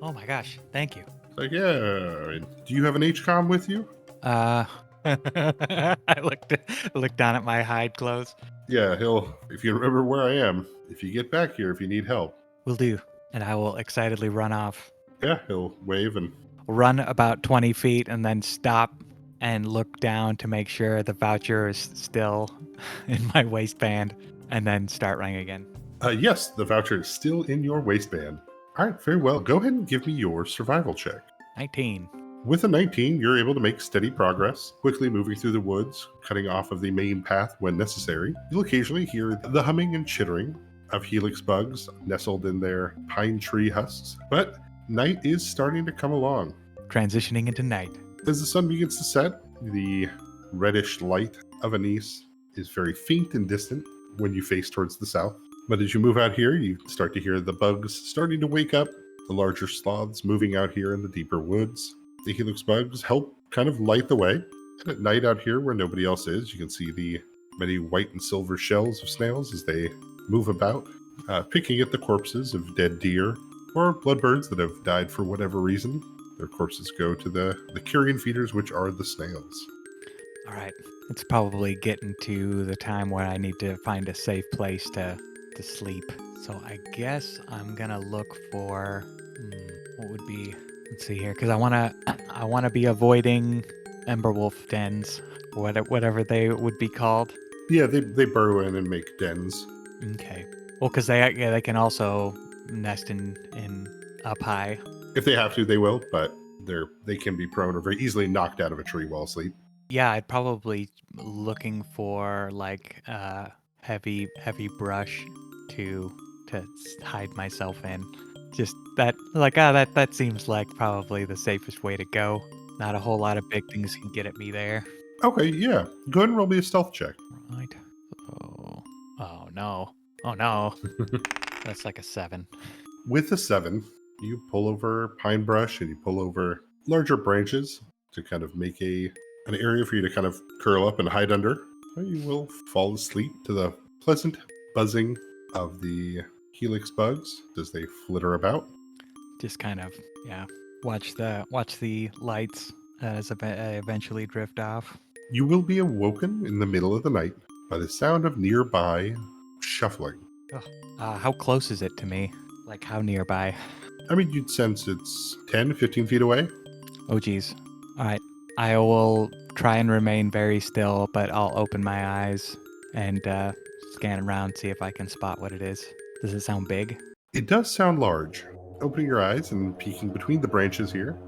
Oh my gosh, thank you. It's like, yeah. Do you have an HCOM with you? I looked down at my hide clothes. Yeah, if you remember where I am, if you get back here, if you need help. Will do. And I will excitedly run off. Yeah, he'll wave and... Run about 20 feet and then stop and look down to make sure the voucher is still in my waistband, and then start running again. Yes, the voucher is still in your waistband. All right, very well. Go ahead and give me your survival check. 19. With a 19, you're able to make steady progress, quickly moving through the woods, cutting off of the main path when necessary. You'll occasionally hear the humming and chittering of helix bugs nestled in their pine tree husks, but night is starting to come along. Transitioning into night. As the sun begins to set, the reddish light of Anise is very faint and distant when you face towards the south. But as you move out here, you start to hear the bugs starting to wake up, the larger sloths moving out here in the deeper woods. The helix bugs help kind of light the way. And at night out here where nobody else is, you can see the many white and silver shells of snails as they move about, picking at the corpses of dead deer or bloodbirds that have died for whatever reason. Their corpses go to the carrion feeders, which are the snails. All right. It's probably getting to the time where I need to find a safe place to sleep. So I guess I'm gonna look for what would be. Let's see here, because I wanna be avoiding Emberwolf dens, whatever they would be called. Yeah, they burrow in and make dens. Okay. Well, because they can also nest in up high. If they have to, they will, but they can be prone or very easily knocked out of a tree while asleep. Yeah, I'd probably looking for like heavy brush to hide myself in. Just that that seems like probably the safest way to go. Not a whole lot of big things can get at me there. Okay, yeah. Go ahead and roll me a stealth check. Right. Oh no. Oh no. That's like a 7. With a 7, you pull over pine brush and you pull over larger branches to kind of make an area for you to kind of curl up and hide under. You will fall asleep to the pleasant buzzing of the helix bugs as they flitter about. Just kind of watch the lights as I eventually drift off. You will be awoken in the middle of the night by the sound of nearby shuffling. How close is it to me? Like how nearby? I mean, you'd sense it's 10, 15 feet away. Oh geez. All right. I will try and remain very still, but I'll open my eyes and scan around, see if I can spot what it is. Does it sound big? It does sound large. Opening your eyes and peeking between the branches here,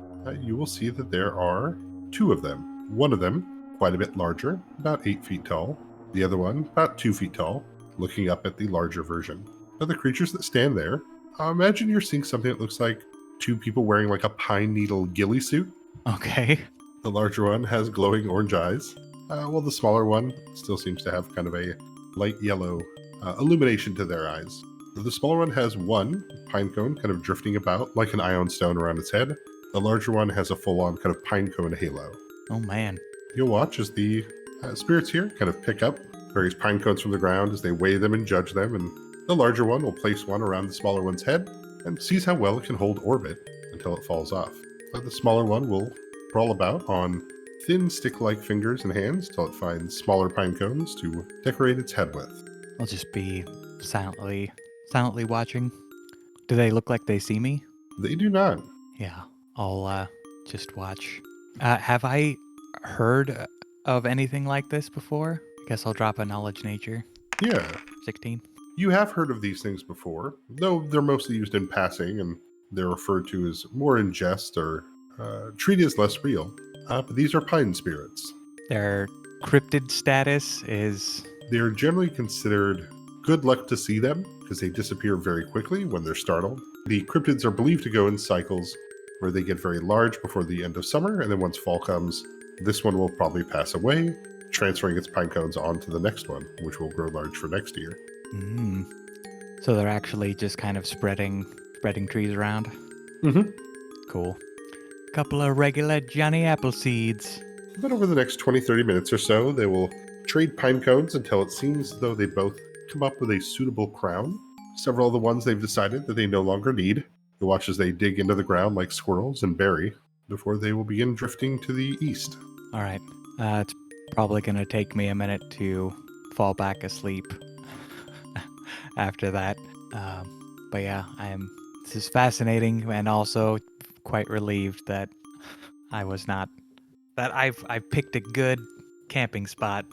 you will see that there are 2 of them. One of them, quite a bit larger, about 8 feet tall. The other one, about 2 feet tall, looking up at the larger version. Now, the creatures that stand there, imagine you're seeing something that looks like 2 people wearing like a pine needle ghillie suit. Okay. The larger one has glowing orange eyes, while the smaller one still seems to have kind of a light yellow illumination to their eyes. The smaller one has one pine cone kind of drifting about like an ion stone around its head. The larger one has a full-on kind of pine cone halo. Oh man. You'll watch as the spirits here kind of pick up various pine cones from the ground as they weigh them and judge them, and the larger one will place one around the smaller one's head and sees how well it can hold orbit until it falls off. The smaller one will crawl about on thin stick-like fingers and hands till it finds smaller pine cones to decorate its head with. I'll just be silently watching. Do they look like they see me? They do not. Yeah. I'll just watch. Have I heard of anything like this before? I guess I'll drop a knowledge nature. Yeah. 16. You have heard of these things before, though they're mostly used in passing and they're referred to as more in jest or treated as less real. But these are pine spirits. Their cryptid status is... They're generally considered good luck to see them because they disappear very quickly when they're startled. The cryptids are believed to go in cycles where they get very large before the end of summer, and then once fall comes, this one will probably pass away, transferring its pine cones onto the next one, which will grow large for next year. So they're actually just kind of spreading trees around? Mm-hmm. Cool. Couple of regular Johnny Appleseeds. But over the next 20-30 minutes or so, they will trade pine cones until it seems as though they both come up with a suitable crown. Several of the ones they've decided that they no longer need. You watch as they dig into the ground like squirrels and bury before they will begin drifting to the east. All right. It's probably going to take me a minute to fall back asleep after that. But yeah, this is fascinating and also quite relieved that I was not that I've picked a good camping spot.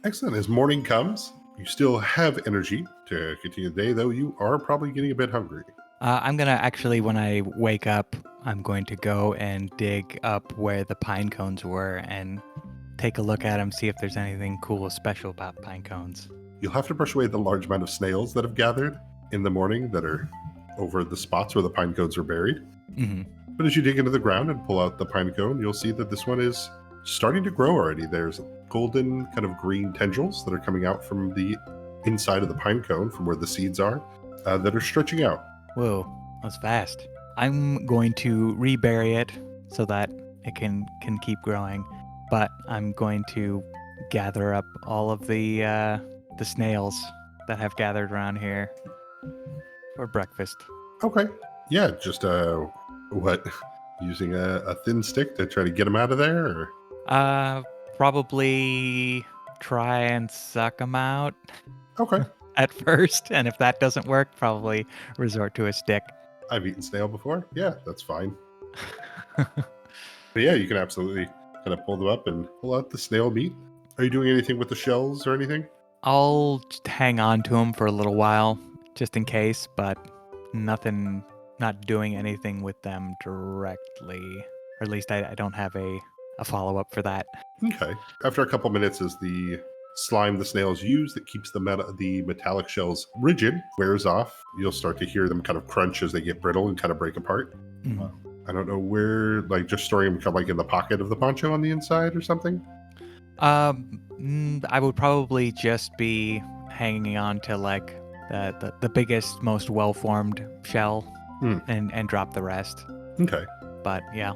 Excellent. As morning comes, you still have energy to continue the day, though you are probably getting a bit hungry. I'm gonna actually, when I wake up, I'm going to go and dig up where the pine cones were and take a look at them, see if there's anything cool or special about pine cones. You'll have to brush away the large amount of snails that have gathered in the morning that are over the spots where the pine cones are buried. Hmm. But as you dig into the ground and pull out the pine cone, you'll see that this one is starting to grow already. There's golden, kind of green tendrils that are coming out from the inside of the pine cone, from where the seeds are, that are stretching out. Whoa, that's fast. I'm going to rebury it so that it can keep growing, but I'm going to gather up all of the snails that have gathered around here for breakfast. Okay. Yeah, just, what? Using a thin stick to try to get them out of there? Or? Uh, Probably try and suck them out Okay. at first, and if that doesn't work, probably resort to a stick. I've eaten snail before. Yeah, that's fine. But yeah, you can absolutely kind of pull them up and pull out the snail meat. Are you doing anything with the shells or anything? I'll just hang on to them for a little while, just in case, but not doing anything with them directly. Or at least I don't have a follow-up for that. Okay. After a couple minutes, as the slime the snails use that keeps the metallic shells rigid wears off, you'll start to hear them kind of crunch as they get brittle and kind of break apart. Mm. I don't know where, like, just storing them kind of like in the pocket of the poncho on the inside or something. I would probably just be hanging on to like the biggest, most well-formed shell Hmm. and drop the rest. Okay. But yeah,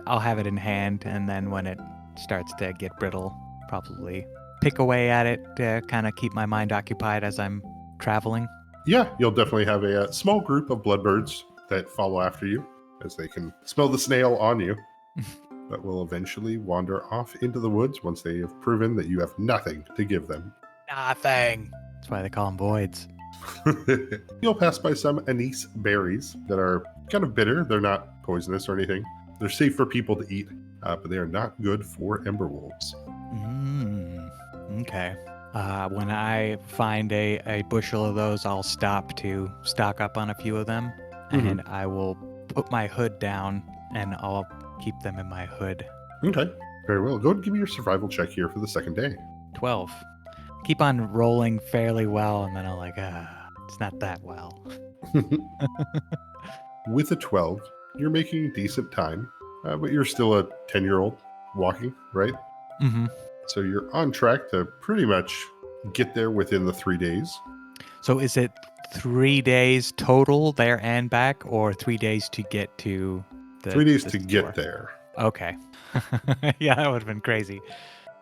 I'll have it in hand, and then when it starts to get brittle, probably pick away at it to kind of keep my mind occupied as I'm traveling. Yeah, you'll definitely have a small group of bloodbirds that follow after you, as they can smell the snail on you, but will eventually wander off into the woods once they have proven that you have nothing to give them. Nothing. That's why they call them voids. You'll pass by some anise berries that are kind of bitter. They're not poisonous or anything. They're safe for people to eat, but they are not good for ember wolves. Okay. When I find a bushel of those, I'll stop to stock up on a few of them, and I will put my hood down, and I'll keep them in my hood. Okay, very well. Go ahead and give me your survival check here for the second day. 12. Keep on rolling fairly well, and then I'm like, it's not that well. With a 12, you're making decent time, but you're still a 10-year-old walking, right? Mm-hmm. So you're on track to pretty much get there within the 3 days. So is it 3 days total there and back, or 3 days to get to the 3 days the to store? get there. Okay. Yeah, that would have been crazy.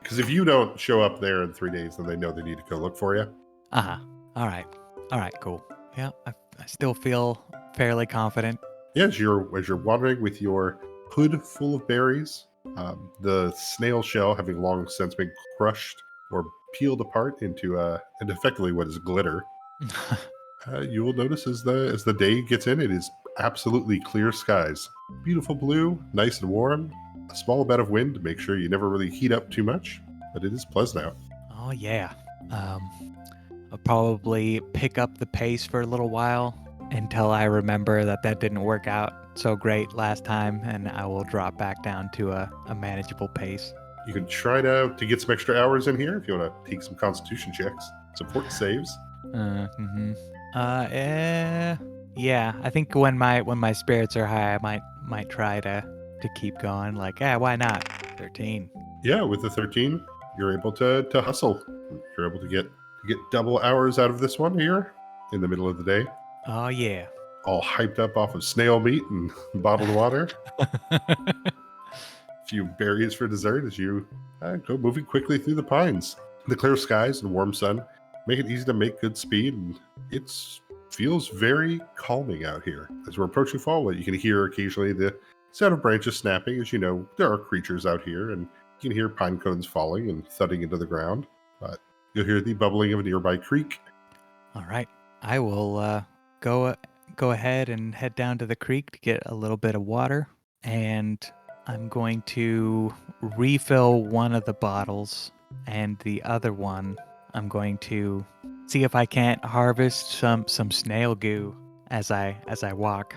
Because if you don't show up there in 3 days, then they know they need to go look for you. Uh-huh. All right, cool. Yeah, I still feel fairly confident. Yeah, as you're wandering with your hood full of berries, the snail shell having long since been crushed or peeled apart into and effectively what is glitter. You will notice as the day gets in, it is absolutely clear skies, beautiful blue, nice and warm. A small bit of wind to make sure you never really heat up too much, but it is pleasant out. Oh yeah. I'll probably pick up the pace for a little while until I remember that didn't work out so great last time, and I will drop back down to a manageable pace. You can try to get some extra hours in here if you want to take some constitution checks, some fort saves. Yeah. I think when my spirits are high, I might try to keep going. Like, why not? 13. Yeah, with the 13, you're able to hustle. You're able to get double hours out of this one here in the middle of the day. Oh yeah. All hyped up off of snail meat and bottled water. A few berries for dessert as you go moving quickly through the pines. The clear skies and warm sun make it easy to make good speed, and it feels very calming out here. As we're approaching fall, you can hear occasionally the sound of branches snapping, as you know there are creatures out here, and you can hear pine cones falling and thudding into the ground. But you'll hear the bubbling of a nearby creek. All right. I will go ahead and head down to the creek to get a little bit of water, and I'm going to refill one of the bottles, and the other one, I'm going to see if I can't harvest some snail goo as I walk.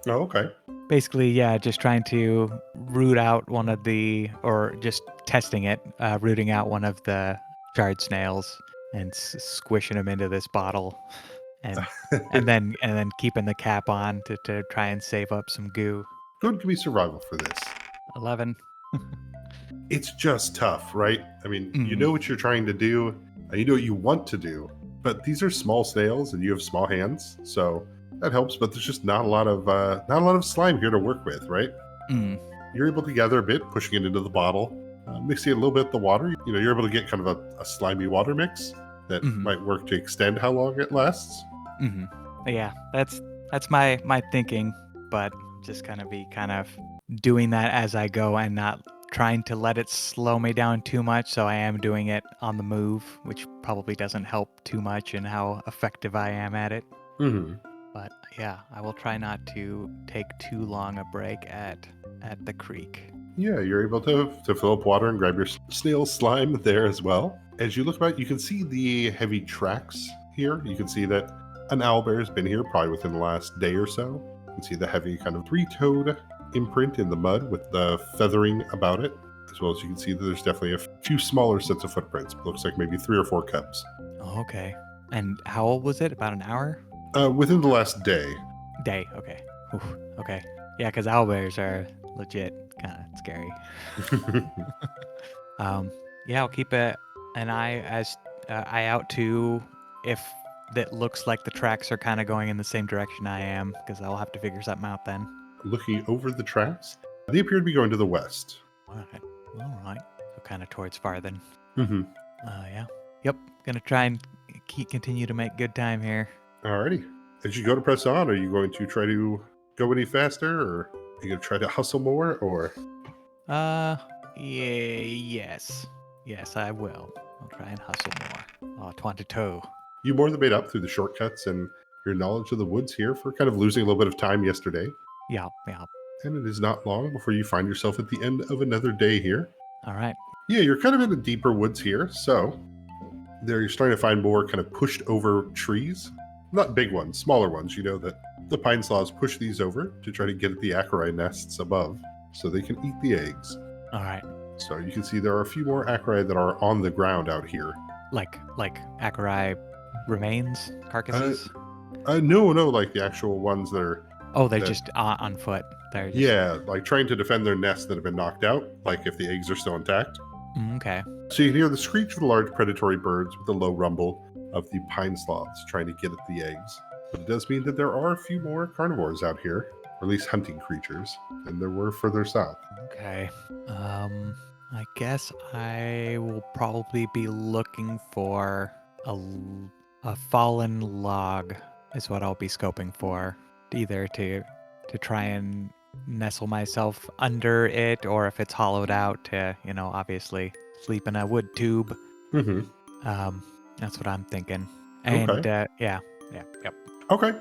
Oh, okay. Basically, yeah, just trying to root out one of the, or just testing it, rooting out one of the shard snails and squishing them into this bottle, and and then keeping the cap on to try and save up some goo. Go and give me survival for this. 11. It's just tough, right? I mean, you Mm, know what you're trying to do, and you know what you want to do, but these are small snails, and you have small hands, so that helps. But there's just not a lot of slime here to work with, right? mm, You're able to gather a bit, pushing it into the bottle, mixing it a little bit with the water. You know, you're able to get kind of a slimy water mix that mm, might work to extend how long it lasts. mm. Yeah, that's my thinking, but just gonna be kind of doing that as I go and not trying to let it slow me down too much. So I am doing it on the move, which probably doesn't help too much in how effective I am at it. Hmm. But yeah, I will try not to take too long a break at the creek. Yeah, you're able to fill up water and grab your snail slime there as well. As you look about, you can see the heavy tracks here. You can see that an owlbear has been here probably within the last day or so. You can see the heavy kind of three-toed imprint in the mud with the feathering about it, as well as you can see that there's definitely a few smaller sets of footprints. Looks like maybe 3 or 4 cubs. Oh, okay. And how old was it? About an hour? Within the last day. Day. Okay. Oof, okay. Yeah, because owlbears are legit kind of scary. Yeah, I'll keep an eye out too if that looks like the tracks are kind of going in the same direction I am, because I'll have to figure something out then. Looking over the tracks, they appear to be going to the west. All right. So kind of towards farther. Mm-hmm. Yeah. Yep. Gonna try and continue to make good time here. Alrighty. As you go to press on, are you going to try to go any faster, or are you going to try to hustle more, or Yeah. Yes. Yes, I will. I'll try and hustle more. Oh, 22. you more than made up through the shortcuts and your knowledge of the woods here for kind of losing a little bit of time yesterday? Yeah. Yeah. And it is not long before you find yourself at the end of another day here. All right. Yeah, you're kind of in the deeper woods here, so there you're starting to find more kind of pushed over trees. Not big ones, smaller ones. You know that the pine slaws push these over to try to get at the acari nests above so they can eat the eggs. All right. So you can see there are a few more acari that are on the ground out here. Like acari remains, carcasses. No, like the actual ones that are, Oh, they're that- just on foot. They're just, yeah, like trying to defend their nests that have been knocked out, like if the eggs are still intact. Okay. So you can hear the screech of the large predatory birds with the low rumble of the pine sloths trying to get at the eggs. But it does mean that there are a few more carnivores out here, or at least hunting creatures, than there were further south. Okay. I guess I will probably be looking for a fallen log is what I'll be scoping for, either to try and nestle myself under it, or if it's hollowed out to, obviously sleep in a wood tube. Mm-hmm. That's what I'm thinking. And Okay. yeah, yep. Okay.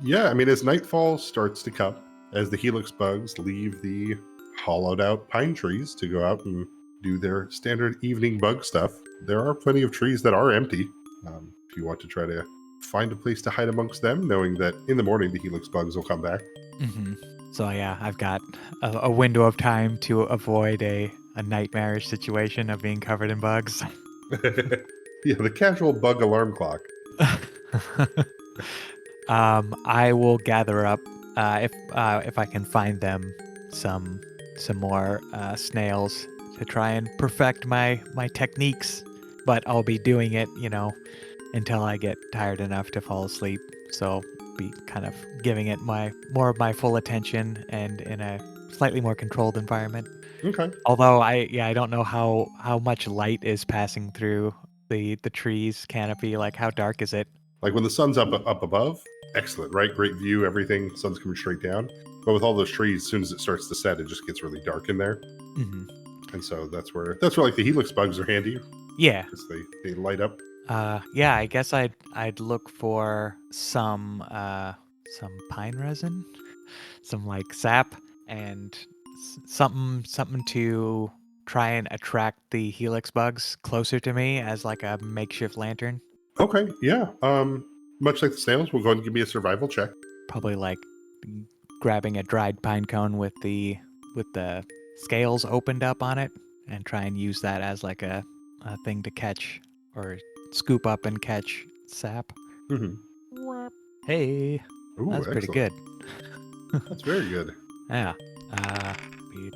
Yeah, I mean, as nightfall starts to come, as the helix bugs leave the hollowed out pine trees to go out and do their standard evening bug stuff, there are plenty of trees that are empty. If you want to try to find a place to hide amongst them, knowing that in the morning the helix bugs will come back. Hmm. So yeah, I've got a window of time to avoid a nightmarish situation of being covered in bugs. Yeah, the casual bug alarm clock. I will gather up if I can find them some more snails to try and perfect my techniques, but I'll be doing it, until I get tired enough to fall asleep. So be kind of giving it more of my full attention and in a slightly more controlled environment. Okay. Although I don't know how much light is passing through the trees canopy. Like, how dark is it? Like when the sun's up above, excellent, right? Great view, everything. Sun's coming straight down. But with all those trees, as soon as it starts to set, it just gets really dark in there. Hmm. And so that's where like the helix bugs are handy Yeah. because they light up. Yeah, I guess I'd look for some pine resin, some like sap, and something to try and attract the helix bugs closer to me as like a makeshift lantern. Okay, yeah. Much like the snails, we'll go ahead and give me a survival check. Probably like grabbing a dried pine cone with the scales opened up on it and try and use that as like a thing to catch or scoop up and catch sap. Hmm. Hey, Ooh, that's pretty excellent. good. That's very good. Yeah. Uh,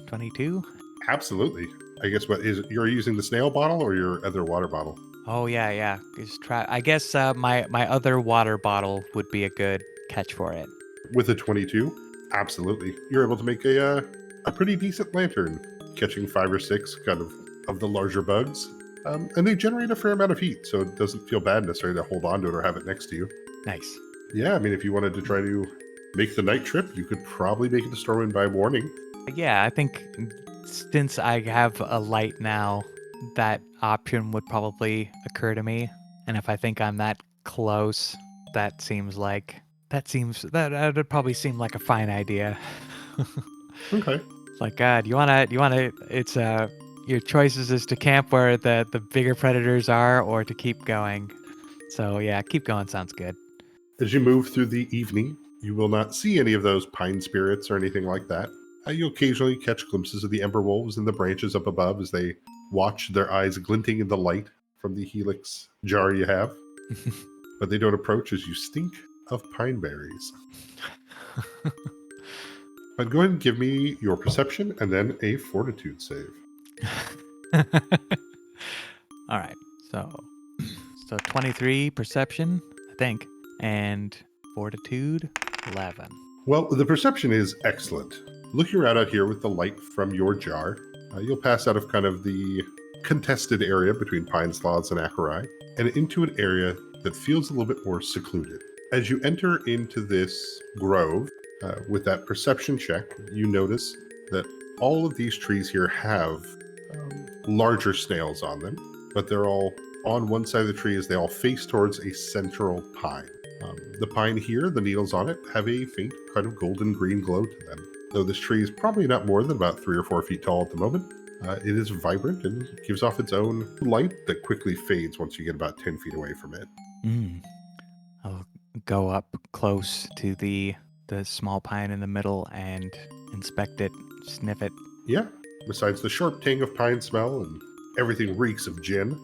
22. Absolutely. I guess what is you're using the snail bottle or your other water bottle? Oh yeah, yeah. Just try. I guess my other water bottle would be a good catch for it. With a 22, absolutely. You're able to make a pretty decent lantern, catching 5 or 6 kind of the larger bugs. And they generate a fair amount of heat, so it doesn't feel bad necessarily to hold on to it or have it next to you. Nice. Yeah, I mean, if you wanted to try to make the night trip, you could probably make it to Stormwind by morning. Yeah, I think since I have a light now, that option would probably occur to me. And if I think I'm that close, that would probably seem like a fine idea. Okay. Like, God, you wanna. It's your choices is to camp where the bigger predators are, or to keep going. So yeah, keep going sounds good. As you move through the evening, you will not see any of those pine spirits or anything like that. You occasionally catch glimpses of the ember wolves in the branches up above as they watch, their eyes glinting in the light from the helix jar you have. But they don't approach as you stink of pine berries. But go ahead and give me your perception and then a fortitude save. All right. So 23 perception, I think, and fortitude 11. Well, the perception is excellent. Looking around out here with the light from your jar, you'll pass out of kind of the contested area between pine sloths and acari and into an area that feels a little bit more secluded. As you enter into this grove, with that perception check, you notice that all of these trees here have larger snails on them, but they're all on one side of the tree as they all face towards a central pine. The pine here, the needles on it, have a faint kind of golden green glow to them. Though this tree is probably not more than about 3 or 4 feet tall at the moment, it is vibrant and gives off its own light that quickly fades once you get about 10 feet away from it. Mm. I'll go up close to the small pine in the middle and inspect it, sniff it. Yeah, besides the sharp tang of pine smell and everything reeks of gin.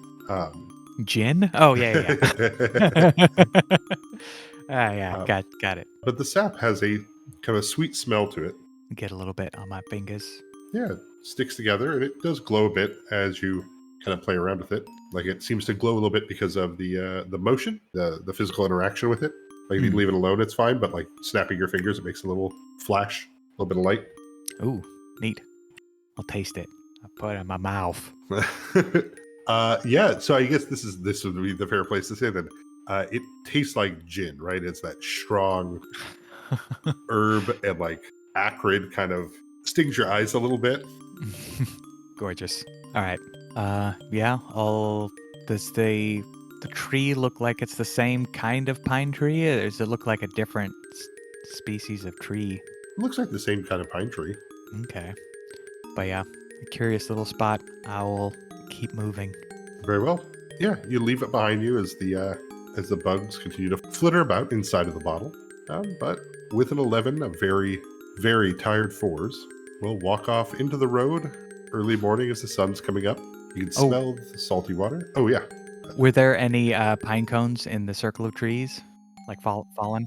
Gin? Oh yeah, yeah. Yeah, uh, got it. but the sap has a kind of sweet smell to it. Get a little bit on my fingers. Yeah, it sticks together and it does glow a bit as you kind of play around with it. Like it seems to glow a little bit because of the motion, the physical interaction with it. Like if you Mm. leave it alone, it's fine, but like snapping your fingers, it makes a little flash, a little bit of light. Ooh, neat. I'll taste it. I'll put it in my mouth. Yeah, so I guess this would be the fair place to say that it tastes like gin, right? It's that strong herb and like acrid kind of stings your eyes a little bit. Gorgeous. All right. Yeah. Does the tree look like it's the same kind of pine tree, or does it look like a different species of tree? It looks like the same kind of pine tree. Okay. But yeah, a curious little spot. I will keep moving. Very well. Yeah, you leave it behind you as the bugs continue to flitter about inside of the bottle. But with an 11, a very, very tired fours, will walk off into the road early morning as the sun's coming up. You can Oh, smell the salty water. Oh yeah, were there any pine cones in the circle of trees, like fallen?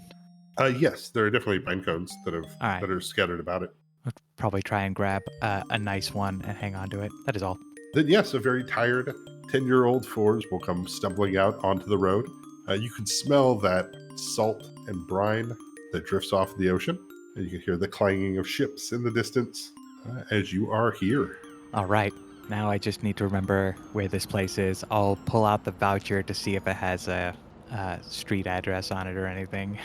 yes, there are definitely pine cones All right. that are scattered about it. I'll probably try and grab a nice one and hang on to it. That is all. Then yes, a very tired 10-year-old fours will come stumbling out onto the road. You can smell that salt and brine that drifts off the ocean, and you can hear the clanging of ships in the distance as you are here. All right. Now I just need to remember where this place is. I'll pull out the voucher to see if it has a street address on it or anything.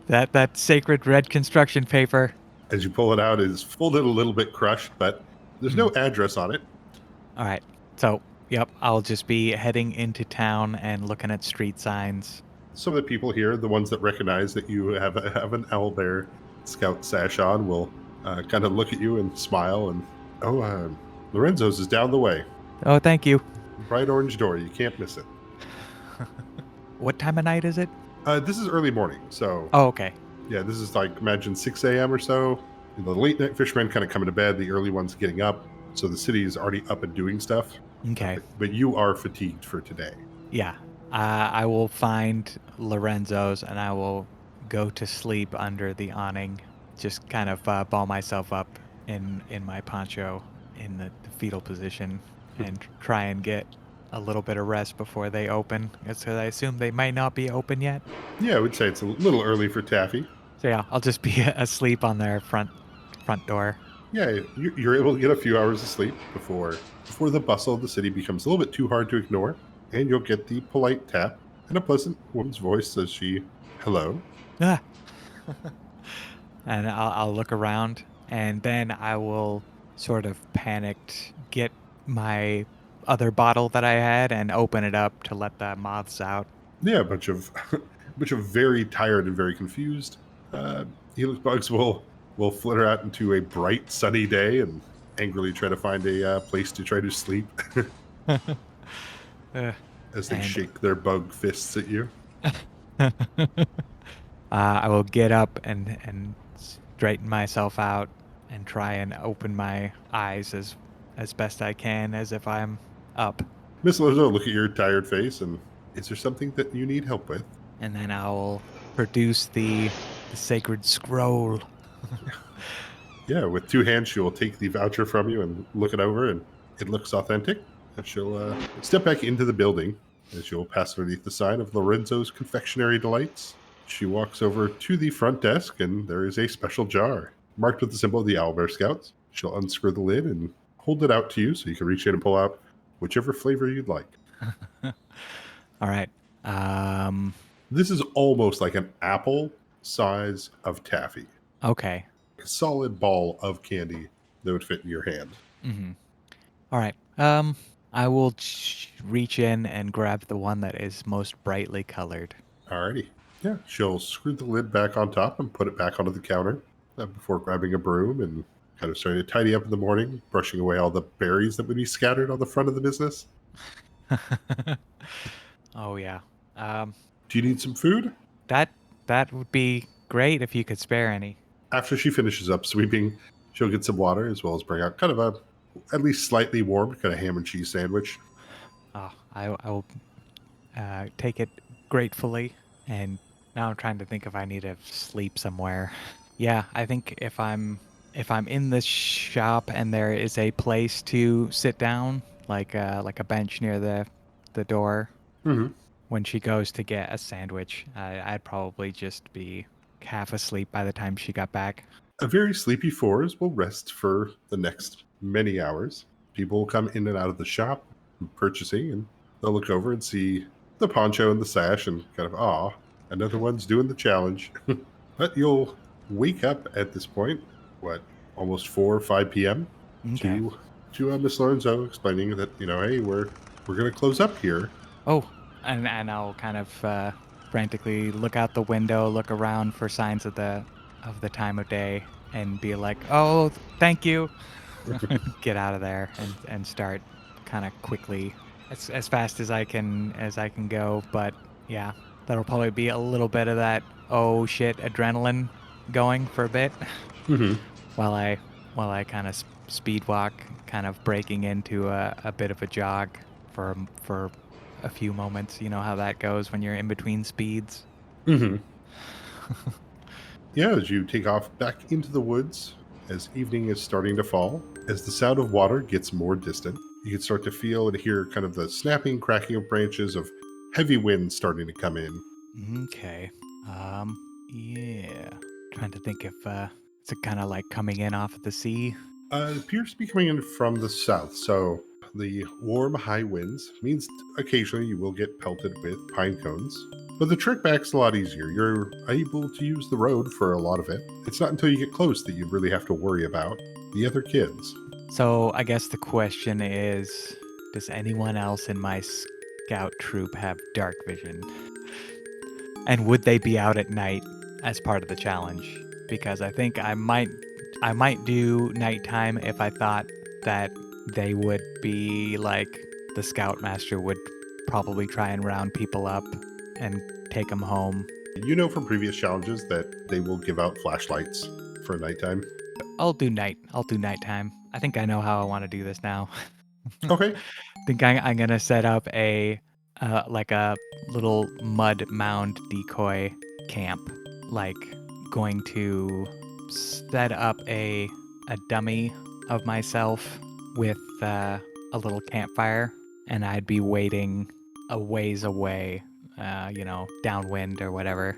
that sacred red construction paper. As you pull it out, it is folded a little bit crushed, but there's no address on it. All right. So, yep, I'll just be heading into town and looking at street signs. Some of the people here, the ones that recognize that you have an Owlbear Scout sash on, will kind of look at you and smile. And oh, Lorenzo's is down the way. Oh, thank you. Bright orange door. You can't miss it. What time of night is it? This is early morning, so Oh, okay. yeah, this is like imagine 6 a.m. or so. The late night fishermen kind of coming to bed. The early ones getting up, so the city is already up and doing stuff. Okay. But you are fatigued for today. Yeah. I will find Lorenzo's and I will go to sleep under the awning. Just kind of ball myself up in my poncho in the fetal position and try and get a little bit of rest before they open. Because I assume they might not be open yet. Yeah, I would say it's a little early for taffy. So yeah, I'll just be asleep on their front door. Yeah, you're able to get a few hours of sleep before the bustle of the city becomes a little bit too hard to ignore, and you'll get the polite tap and a pleasant woman's voice as she, "Hello." Ah. And I'll look around, and then I will sort of panicked get my other bottle that I had and open it up to let the moths out. Yeah, a bunch of bunch of very tired and very confused Helix bugs will flitter out into a bright sunny day and angrily try to find a place to try to sleep Uh, as they and shake their bug fists at you. I will get up and straighten myself out and try and open my eyes as best I can as if I'm up. Miss Lozo, look at your tired face, and is there something that you need help with? And then I'll produce the sacred scroll. Yeah, with two hands, she will take the voucher from you and look it over, and it looks authentic. And she'll step back into the building as you'll pass underneath the sign of Lorenzo's Confectionery Delights. She walks over to the front desk, and there is a special jar marked with the symbol of the Owlbear Scouts. She'll unscrew the lid and hold it out to you so you can reach in and pull out whichever flavor you'd like. All right. This is almost like an apple size of taffy, Okay. a solid ball of candy that would fit in your hand. Mm-hmm. All right. I will reach in and grab the one that is most brightly colored. Alrighty. Yeah, she'll screw the lid back on top and put it back onto the counter before grabbing a broom and kind of starting to tidy up in the morning, brushing away all the berries that would be scattered on the front of the business. Oh yeah. Do you need some food? That would be great if you could spare any. After she finishes up sweeping, she'll get some water as well as bring out kind of a at least slightly warm kind of ham and cheese sandwich. Oh, I will take it gratefully. And now I'm trying to think if I need to sleep somewhere. Yeah, I think if I'm in the shop and there is a place to sit down, like a bench near the door, Mm-hmm. when she goes to get a sandwich, I'd probably just be half asleep by the time she got back. A very sleepy fours will rest for the next many hours. People will come in and out of the shop purchasing, and they'll look over and see the poncho and the sash and kind of, another one's doing the challenge. But you'll wake up at this point, what, almost 4 or 5 p.m. Okay. to Miss Lorenzo explaining that, hey, we're going to close up here. Oh, and I'll kind of frantically look out the window, look around for signs of the time of day, and be like, "Oh, thank you." Get out of there and start kind of quickly, as fast as I can go. But yeah, that'll probably be a little bit of that oh shit adrenaline going for a bit Mm-hmm. while I kind of speed walk, kind of breaking into a bit of a jog for a few moments. You know how that goes when you're in between speeds. Mm-hmm. Yeah, as you take off back into the woods, as evening is starting to fall, as the sound of water gets more distant, you can start to feel and hear kind of the snapping, cracking of branches of heavy winds starting to come in. Okay. Yeah. Trying to think if it's kind of like coming in off of the sea. It appears to be coming in from the south, so the warm, high winds means occasionally you will get pelted with pine cones. But the trek back's a lot easier. You're able to use the road for a lot of it. It's not until you get close that you really have to worry about the other kids. So I guess the question is, does anyone else in my scout troop have dark vision? And would they be out at night as part of the challenge? Because I think I might I might do nighttime if I thought that they would be like the scoutmaster would probably try and round people up and take them home. You know from previous challenges that they will give out flashlights for nighttime. I'll do nighttime. I think I know how I want to do this now. Okay. Think I'm gonna set up a like a little mud mound decoy camp. Like going to set up a dummy of myself with a little campfire, and I'd be waiting a ways away, downwind or whatever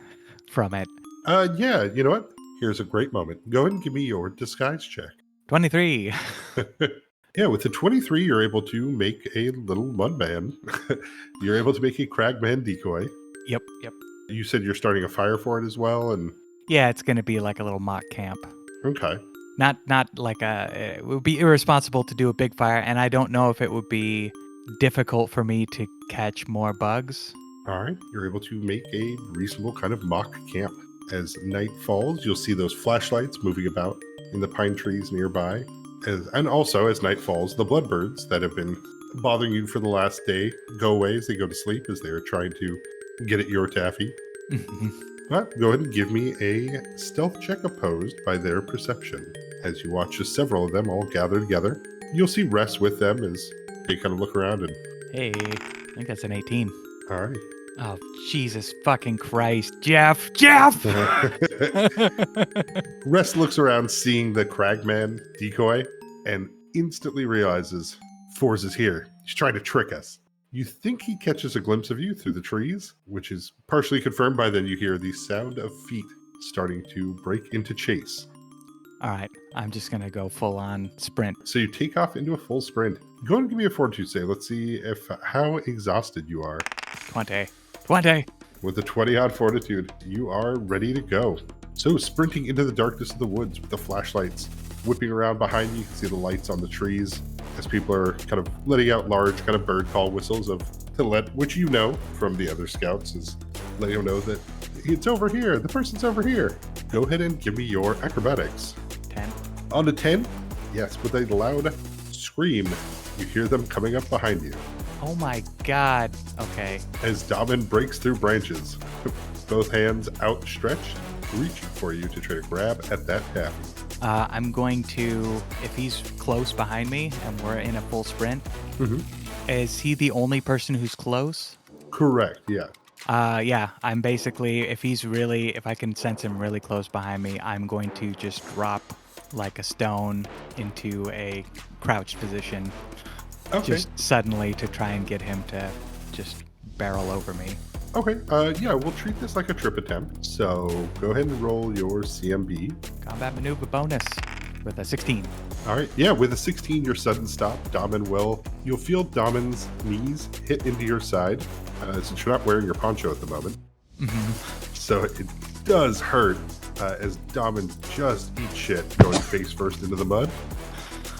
from it. Yeah, you know what? Here's a great moment. Go ahead and give me your disguise check. 23. Yeah, with the 23, you're able to make a little mud man. You're able to make a cragman decoy. Yep. You said you're starting a fire for it as well, and Yeah, it's gonna be like a little mock camp. okay. Not like it would be irresponsible to do a big fire, and I don't know if it would be difficult for me to catch more bugs. All right, you're able to make a reasonable kind of mock camp. As night falls, you'll see those flashlights moving about in the pine trees nearby. And also, as night falls, the bloodbirds that have been bothering you for the last day go away as they go to sleep as they're trying to get at your taffy. But go ahead and give me a stealth check opposed by their perception. As you watch as several of them all gather together, you'll see Ress with them as they kind of look around and, Hey, I think that's an 18. all right. Oh, Jesus fucking Christ. Jeff! Jeff! Ress looks around seeing the Cragman decoy and instantly realizes Forz is here. He's trying to trick us. You think he catches a glimpse of you through the trees, which is partially confirmed by then you hear the sound of feet starting to break into chase. All right, I'm just going to go full on sprint. So you take off into a full sprint. Go ahead and give me a fortitude save. Let's see how exhausted you are. 20. With a 20 odd fortitude, you are ready to go. So sprinting into the darkness of the woods with the flashlights whipping around behind you, you can see the lights on the trees as people are kind of letting out large kind of bird call whistles which you know from the other scouts is letting them know that it's over here. The person's over here. Go ahead and give me your acrobatics. 10. On to 10, yes, with a loud scream, you hear them coming up behind you. Oh my god. Okay. As Damen breaks through branches, both hands outstretched, reaching for you to try to grab at that taffy. I'm going to, if he's close behind me and we're in a full sprint, is he the only person who's close? Correct, yeah. Yeah, I'm basically, if I can sense him really close behind me, I'm going to just drop like a stone into a crouched position. Okay. Just suddenly to try and get him to just barrel over me. Okay, yeah, we'll treat this like a trip attempt. So go ahead and roll your CMB. Combat maneuver bonus with a 16. All right, yeah, with a 16, your sudden stop, you'll feel Damen's knees hit into your side, since you're not wearing your poncho at the moment. So it does hurt as Damen just eats shit going face first into the mud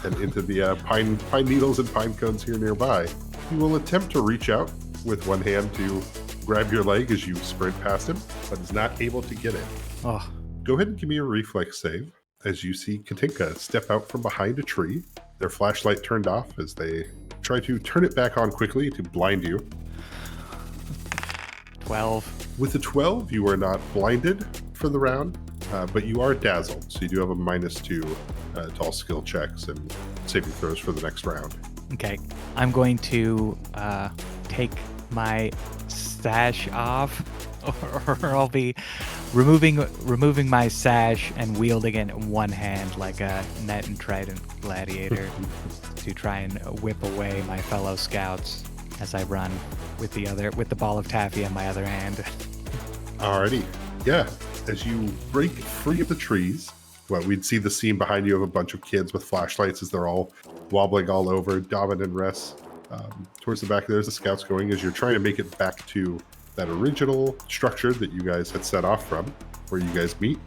and into the pine needles and pine cones here nearby. You will attempt to reach out with one hand to grab your leg as you sprint past him, but is not able to get it. Oh, Go ahead and give me a reflex save as you see Katinka step out from behind a tree, their flashlight turned off as they try to turn it back on quickly to blind you. 12. With the 12, you are not blinded for the round, but you are dazzled, so you do have a -2 to all skill checks and saving throws for the next round. Okay. I'm going to take my sash off, or I'll be removing my sash and wielding it in one hand like a net and trident gladiator to try and whip away my fellow scouts as I run with the ball of taffy in my other hand. Alrighty. Yeah. As you break free of the trees, well, we'd see the scene behind you of a bunch of kids with flashlights as they're all wobbling all over, Damen and Ress. Towards the back, there's the scouts going as you're trying to make it back to that original structure that you guys had set off from, where you guys meet.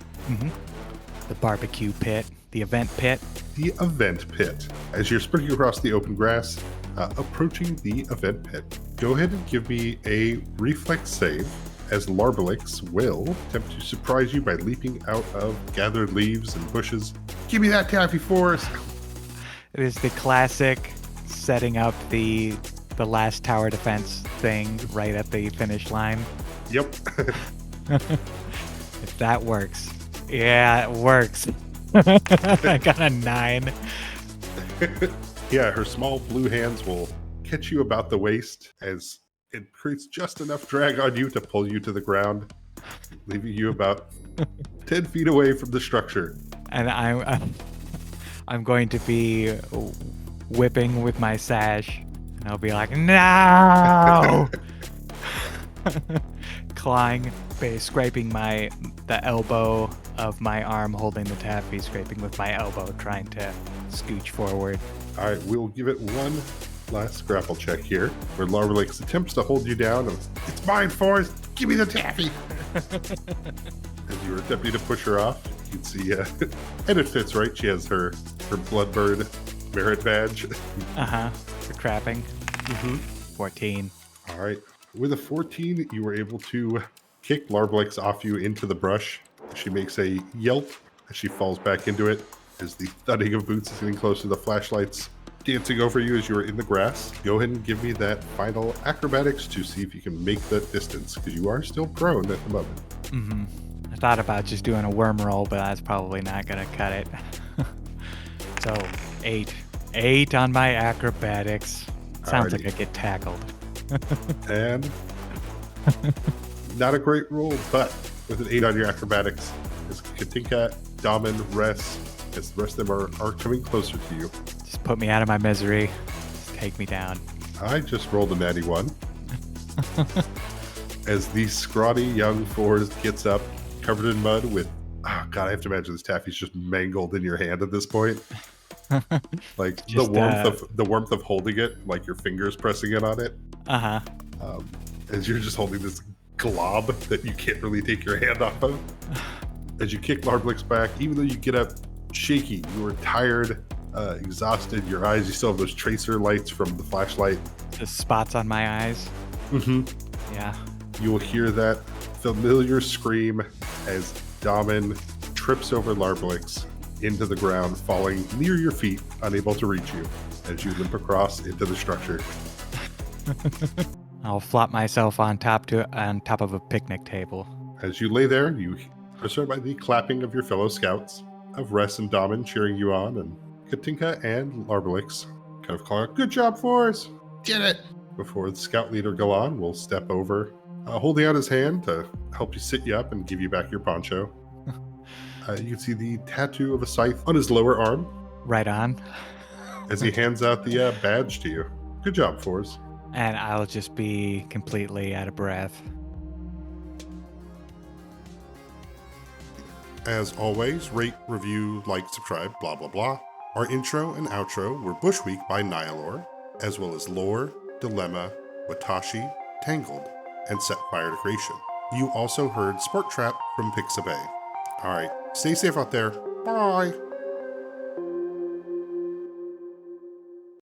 The barbecue pit, the event pit. The event pit. As you're sprinting across the open grass, approaching the event pit, go ahead and give me a reflex save as Larbalix will attempt to surprise you by leaping out of gathered leaves and bushes. Give me that taffy, Forrest! It is the classic setting up the last tower defense thing right at the finish line. Yep. If that works. Yeah, it works. I got a 9. Yeah, her small blue hands will catch you about the waist as it creates just enough drag on you to pull you to the ground, leaving you about 10 feet away from the structure. And I'm going to be whipping with my sash, and I'll be like, no! Clawing, scraping the elbow of my arm holding the taffy, scraping with my elbow, trying to scooch forward. All right, we'll give it one last grapple check here, where Larvalix attempts to hold you down. And, it's mine, Forrest! Give me the taffy! As you were attempting to push her off, you can see, and it fits, right? She has her Bloodbird merit badge. For trapping. 14. All right. With a 14, you were able to kick Larvalix off you into the brush. She makes a yelp as she falls back into it, as the thudding of boots is getting close to the flashlights dancing over you as you are in the grass. Go ahead and give me that final acrobatics to see if you can make that distance, because you are still prone at the moment. I thought about just doing a worm roll, but that's probably not going to cut it. So, 8. 8 on my acrobatics. Sounds like I get tackled. And not a great roll, but with an 8 on your acrobatics, as Katinka, Damen, Ress, as the rest of them are coming closer to you. Just put me out of my misery. Just take me down. I just rolled a natty 1. As the scrawny young Forrest gets up, covered in mud with, oh God, I have to imagine this taffy's just mangled in your hand at this point. Like Just, the warmth of holding it, like your fingers pressing it on it. As you're just holding this glob that you can't really take your hand off of. As you kick Larblix back, even though you get up shaky, you are tired, exhausted, your eyes, you still have those tracer lights from the flashlight. The spots on my eyes. Yeah. You will hear that familiar scream as Damen trips over Larblix into the ground, falling near your feet, unable to reach you, as you limp across into the structure. I'll flop myself on top of a picnic table. As you lay there, you are surrounded by the clapping of your fellow scouts, of Ress and Damen cheering you on, and Katinka and Larbalix kind of call out, "Good job, Forrest! Get it!" Before the scout leader Galan will step over, holding out his hand to help you sit you up and give you back your poncho. You can see the tattoo of a scythe on his lower arm. Right on. As he hands out the badge to you. Good job, Forrest. And I'll just be completely out of breath. As always, rate, review, like, subscribe, blah, blah, blah. Our intro and outro were Bush Week by Nihilor, as well as Lore, Dilemma, Watashi, Tangled, and Set Fire to Creation. You also heard Sport Trap from Pixabay. Alright, stay safe out there. Bye!